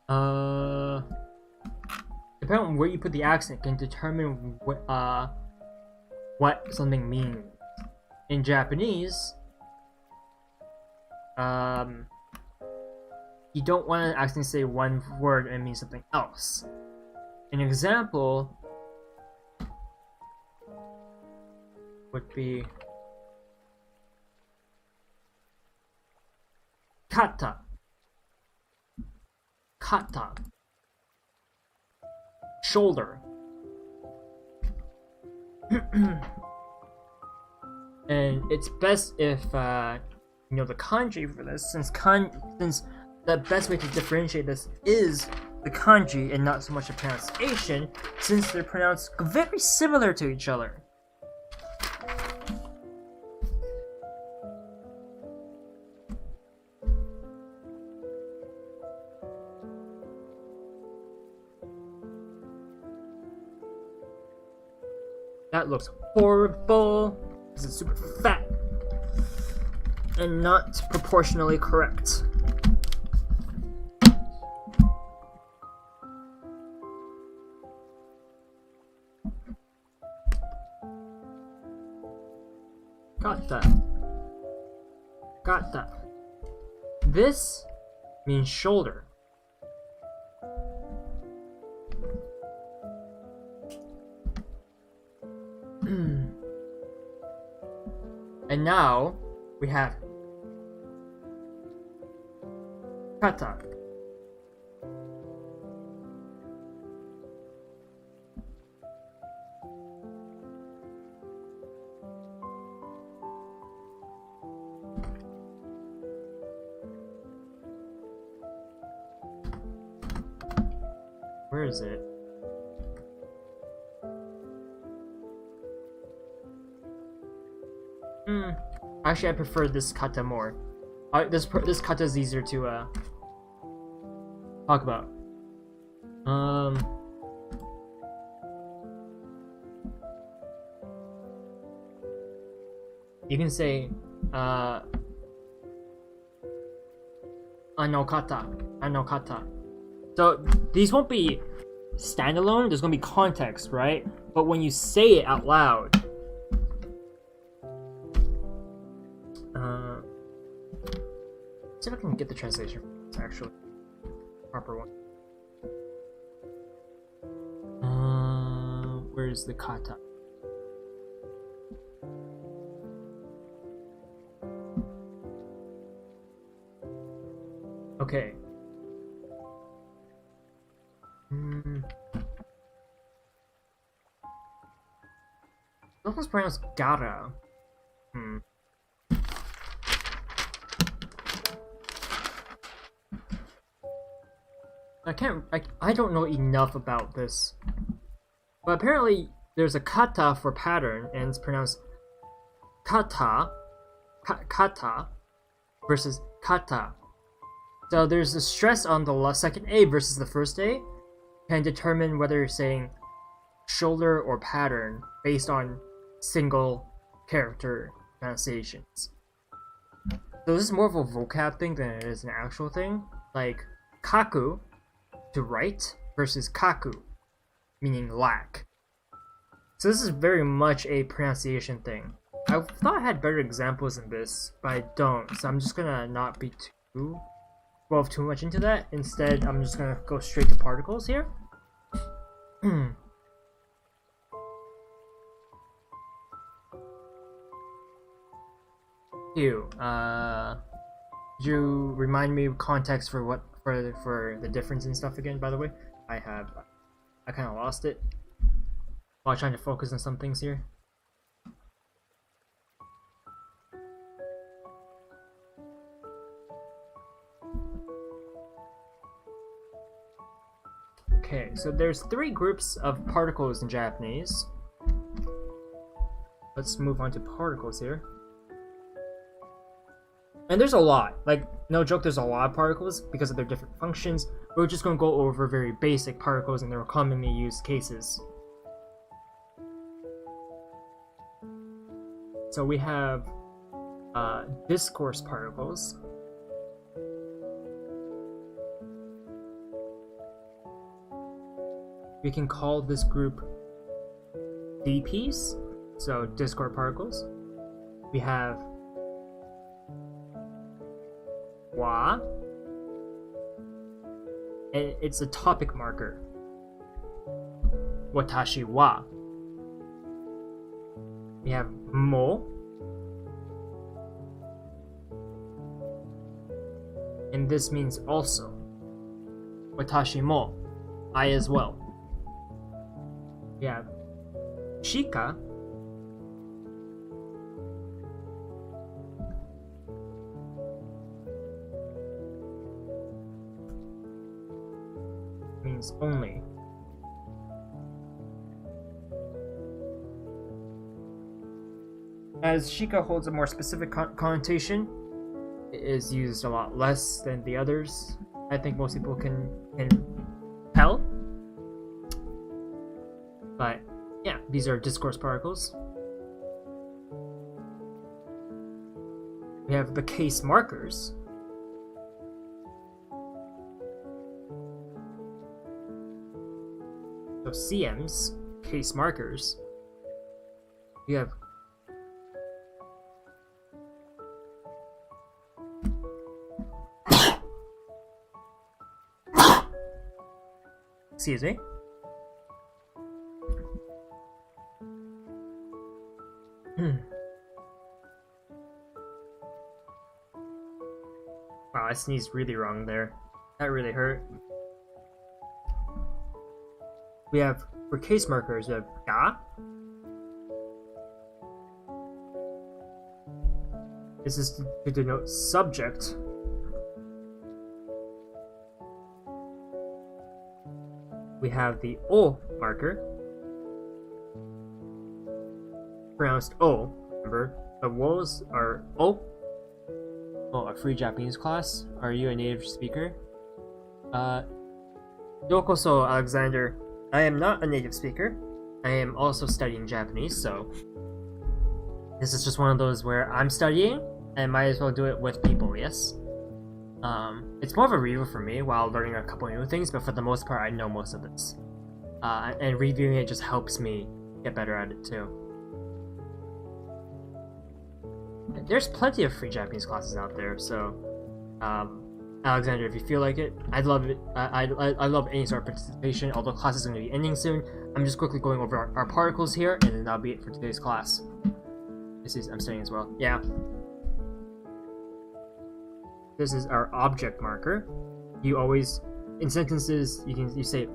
depending on where you put the accent can determine what something means. In Japanese, you don't want to accidentally say one word and it means something else. An example would be kata. Kata. Shoulder. And it's best if you know the kanji for this, since the best way to differentiate this is the kanji and not so much the pronunciation, since they're pronounced very similar to each other. That looks horrible because it's super fat and not proportionally correct. Got that. Got that. This means shoulder. And now we have kata. Where is it? Actually, I prefer this kata more. This kata is easier to talk about. You can say anokata. So these won't be standalone. There's gonna be context, right? But when you say it out loud. See if I can get the translation. It's actually proper one. Where's the kata? Okay. That one's pronounced gara. I don't know enough about this. But apparently there's a kata for pattern and it's pronounced kata, kata versus kata. So there's a stress on the second A versus the first A can determine whether you're saying shoulder or pattern based on single character pronunciations. So this is more of a vocab thing than it is an actual thing. Like kaku, to write, versus kaku, meaning lack. So this is very much a pronunciation thing. I thought I had better examples in this, but I don't, so I'm just gonna not be too delve too much into that. Instead, I'm just gonna go straight to particles here. You, could you remind me of context for what for the difference and stuff again? By the way, I kind of lost it while trying to focus on some things here. Okay, so there's 3 groups of particles in Japanese. Let's move on to particles here. And there's a lot. Like, no joke, there's a lot of particles because of their different functions. We're just going to go over very basic particles and their commonly used cases. So we have discourse particles. We can call this group DPs, so discourse particles. We have wa, and it's a topic marker. Watashi wa. We have mo, and this means also. Watashi mo, I as well. We have shika, means only. As shika holds a more specific connotation, it is used a lot less than the others. I think most people can tell. But yeah, these are discourse particles. We have the case markers. So CMs, case markers. We have excuse me. Wow, I sneezed really wrong there. That really hurt. We have, for case markers, we have ga. This is to denote subject. We have the o marker, pronounced o. Remember, the woes are o. Oh, a free Japanese class? Are you a native speaker? Yokoso, Alexander. I am not a native speaker. I am also studying Japanese, so this is just one of those where I'm studying and might as well do it with people, yes? It's more of a review for me while learning a couple new things, but for the most part, I know most of this. And reviewing it just helps me get better at it too. There's plenty of free Japanese classes out there, so Alexander, if you feel like it, I'd love it. I love any sort of participation. Although class is going to be ending soon, I'm just quickly going over our particles here, and then that'll be it for today's class. I'm studying as well. Yeah. This is our object marker. You always, in sentences, you say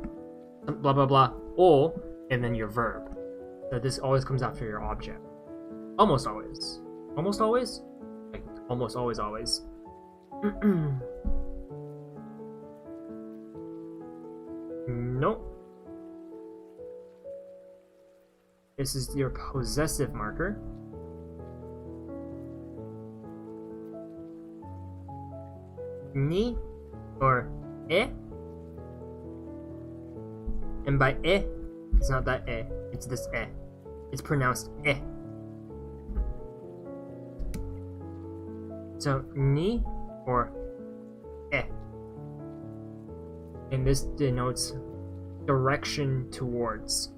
blah blah blah, or, and then your verb. So this always comes after your object. Almost always. Almost always? Like, almost always always. Nope. This is your possessive marker. Ni or e. And by e, it's not that e, it's this e. It's pronounced e. So ni or e. And this denotes direction towards.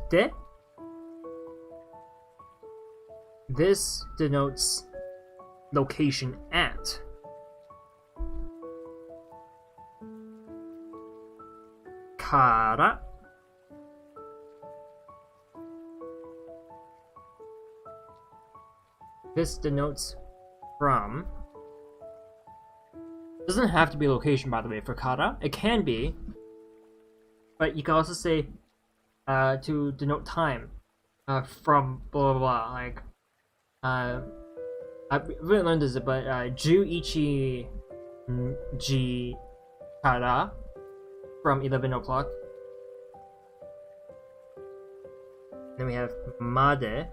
De. This denotes location at. Kara. This denotes from. Doesn't have to be location, by the way, for kara. It can be, but you can also say to denote time from blah blah blah. Like I really learned this, but Ju-ichi ji kara from 11 o'clock. Then we have made.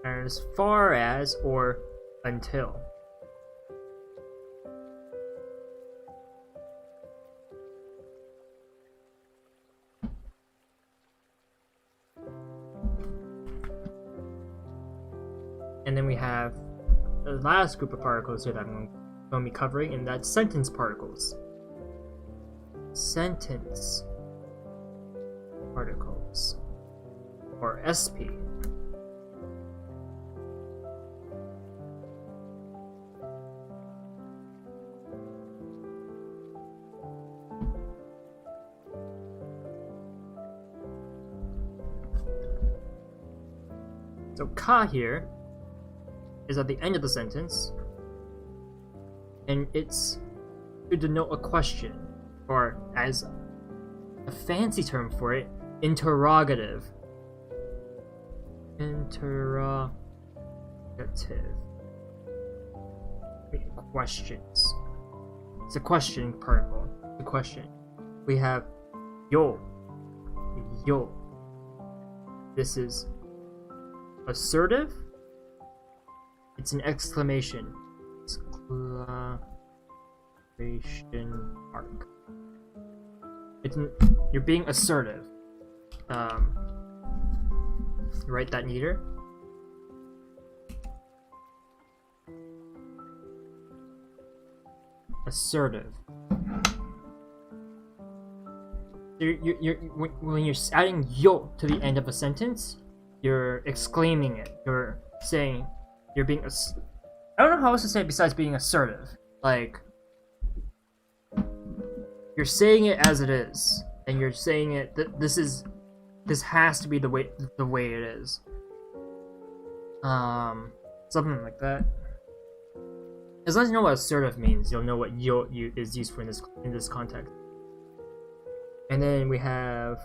As far as or until. And then we have the last group of particles here that I'm going to be covering, and that's sentence particles. Sentence particles, or SP. So ka here is at the end of the sentence, and it's to denote a question, or as a fancy term for it, interrogative. Interrogative. Questions. It's a question particle. The question. We have yo. Yo. This is assertive. It's an exclamation. Exclamation mark. You're being assertive. Write that neater. Assertive. When you're adding yo to the end of a sentence, you're exclaiming it. You're saying you're being. I don't know how else to say it besides being assertive. Like you're saying it as it is, and you're saying it that this has to be the way it is. Something like that. As long as you know what assertive means, you'll know what yo is used for in this context. And then we have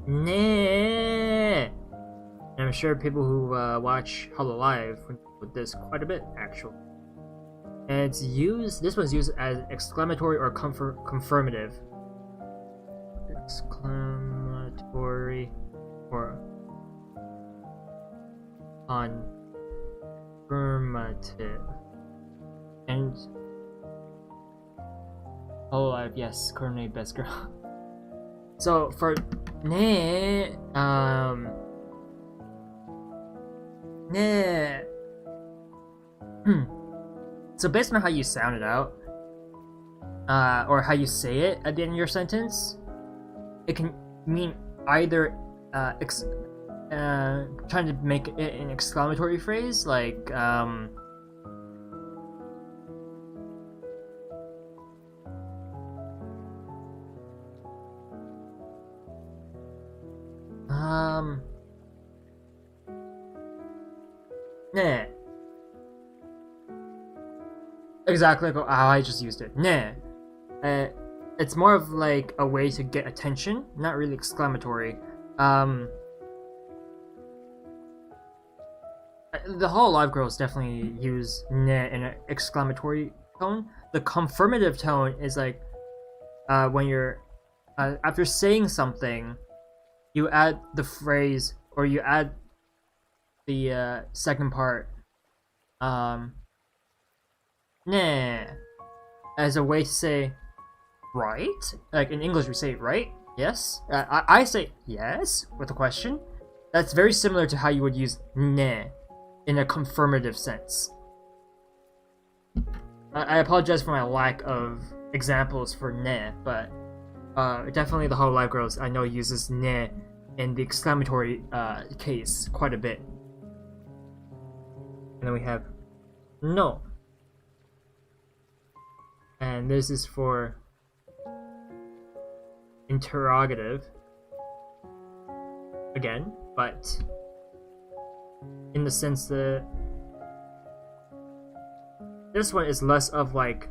ne. And I'm sure people who watch Hololive with this quite a bit, actually. And it's used. This one's used as exclamatory or confirmative. Exclamatory or confirmative. And Hololive, yes, currently best girl. So for ne, ne. So based on how you sound it out, or how you say it at the end of your sentence, it can mean either trying to make it an exclamatory phrase, like nah. Exactly like how I just used it. Nah. It's more of like a way to get attention, not really exclamatory. The Hololive girls definitely use nah in an exclamatory tone. The confirmative tone is like when you're after saying something, you add the phrase, or you add the second part, nah, as a way to say right. Like in English we say right, Yes? I say yes with a question. That's very similar to how you would use ne in a confirmative sense. I apologize for my lack of examples for ne, but definitely the Hololive Girls I know uses ne in the exclamatory case quite a bit. And then we have no. And this is for interrogative again, but in the sense that this one is less of like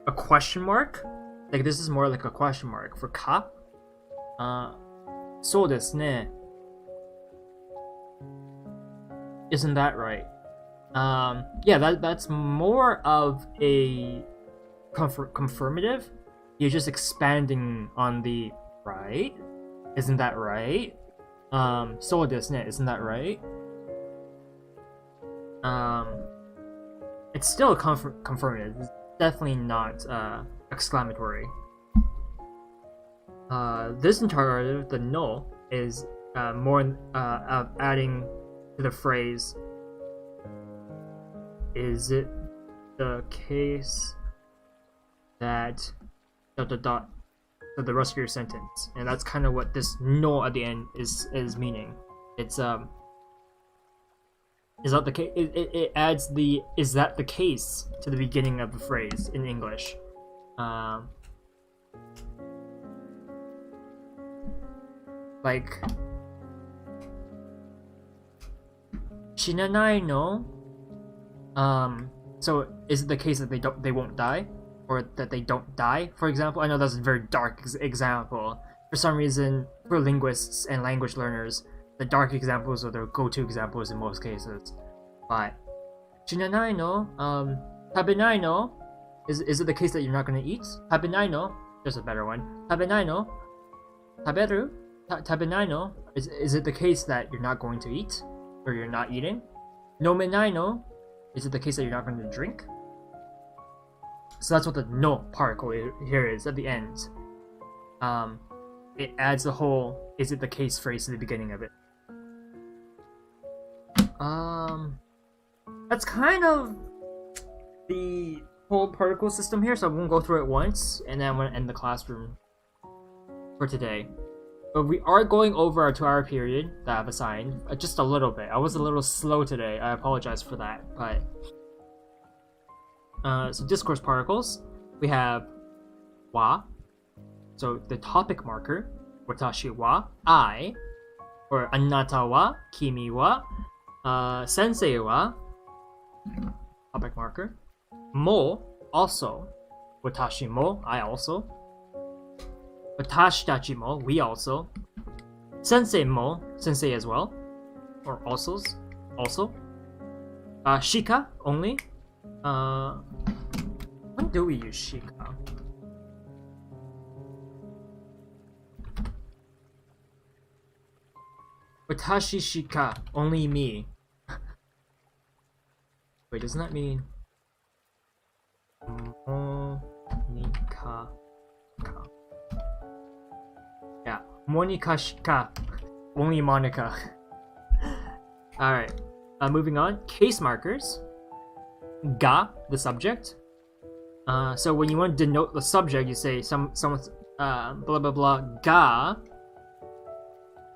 a question mark. Like this is more like a question mark. For ka, そうですね. Isn't that right? Yeah, that's more of a confirmative. You're just expanding on the right. Isn't that right? そうですね. Isn't that right? It's still a confirmative. It's definitely not exclamatory. This interrogative, the no, is more of adding to the phrase. Is it the case that ... for the rest of your sentence? And that's kind of what this no at the end is meaning. It's is that the case? It adds the is that the case to the beginning of the phrase in English. Like 死なないの? So is it the case that they won't die, or that they don't die? For example, I know that's a very dark example. For some reason, for linguists and language learners, the dark examples are their go-to examples in most cases. But 死なないの? 食べないの? Is it the case that you're not going to eat? 食べないの? There's a better one. 食べないの? 食べる? 食べないの? Is it the case that you're not going to eat, or you're not eating? 飲めないの? Is it the case that you're not going to drink? So that's what the no particle here is at the end. It adds the whole is it the case phrase to the beginning of it. That's kind of the whole particle system here, so I won't go through it once, and then I'm going to end the classroom for today. But we are going over our 2-hour period that I've assigned, just a little bit. I was a little slow today, I apologize for that, but... so discourse particles, we have wa, so the topic marker, watashi wa, I, or anata wa, kimi wa, sensei wa, topic marker, mo, also, watashi mo, I also, watashi tachi mo, we also, sensei mo, sensei as well, or also, shika, only, when do we use shika? Watashi shika, only me. Wait, doesn't that mean Monika? Yeah, Monika shika, only Monica. Alright, moving on. Case markers. Ga, the subject. So when you want to denote the subject, you say someone's blah blah blah ga,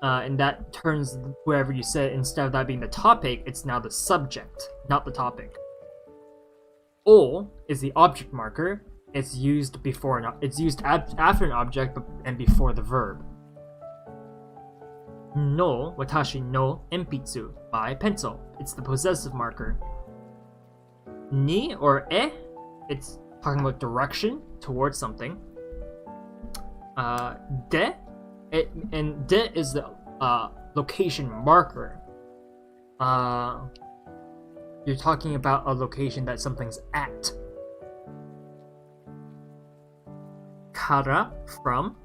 and that turns whoever you said, instead of that being the topic, it's now the subject, not the topic. O is the object marker. It's used before it's used after an object and before the verb. No, watashi no enpitsu, my pencil. It's the possessive marker. Ni or e, it's talking about direction towards something. De, and de is the location marker. You're talking about a location that something's at. Kara, from.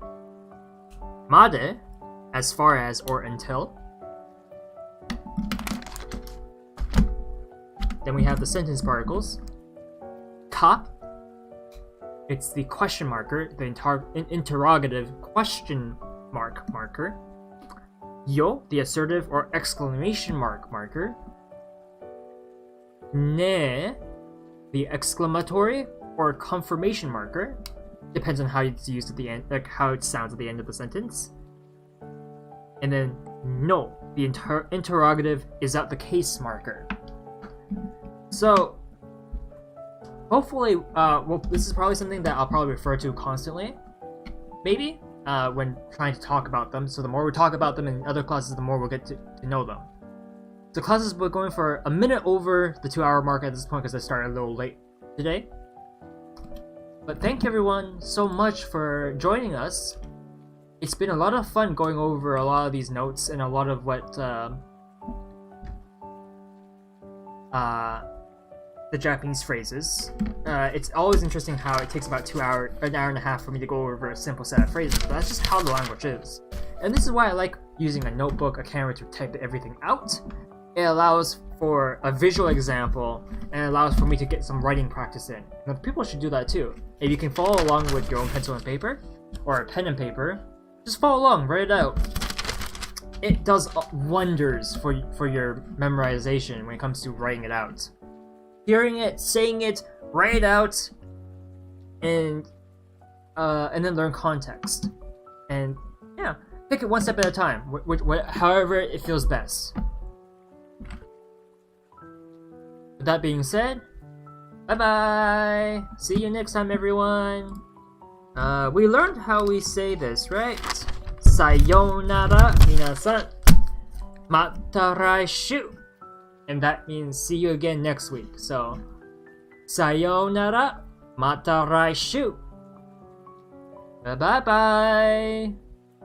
Made, as far as or until. Then we have the sentence particles. Ka, It's the question marker, the interrogative question mark marker. Yo, the assertive or exclamation mark marker. Ne, the exclamatory or confirmation marker. Depends on how it's used at the end, like how it sounds at the end of the sentence. And then no, the interrogative is at the case marker. So hopefully, well, this is probably something that I'll probably refer to constantly, maybe, when trying to talk about them. So the more we talk about them in other classes, the more we'll get to know them. So classes were going for a minute over the 2-hour mark at this point because I started a little late today. But thank you everyone so much for joining us. It's been a lot of fun going over a lot of these notes and a lot of what the Japanese phrases. It's always interesting how it takes about an hour and a half for me to go over a simple set of phrases, but that's just how the language is. And this is why I like using a notebook, a camera to type everything out. It allows for a visual example, and it allows for me to get some writing practice in. Now, people should do that too. If you can follow along with your own pencil and paper, or a pen and paper, just follow along, write it out. It does wonders for your memorization when it comes to writing it out. Hearing it, saying it, write it out, and then learn context. And yeah, pick it one step at a time, however it feels best. With that being said, bye-bye! See you next time, everyone! We learned how we say this, right? Sayonara, minasan. Mata raishu. And that means see you again next week. So, sayonara, mata raishu. Bye-bye!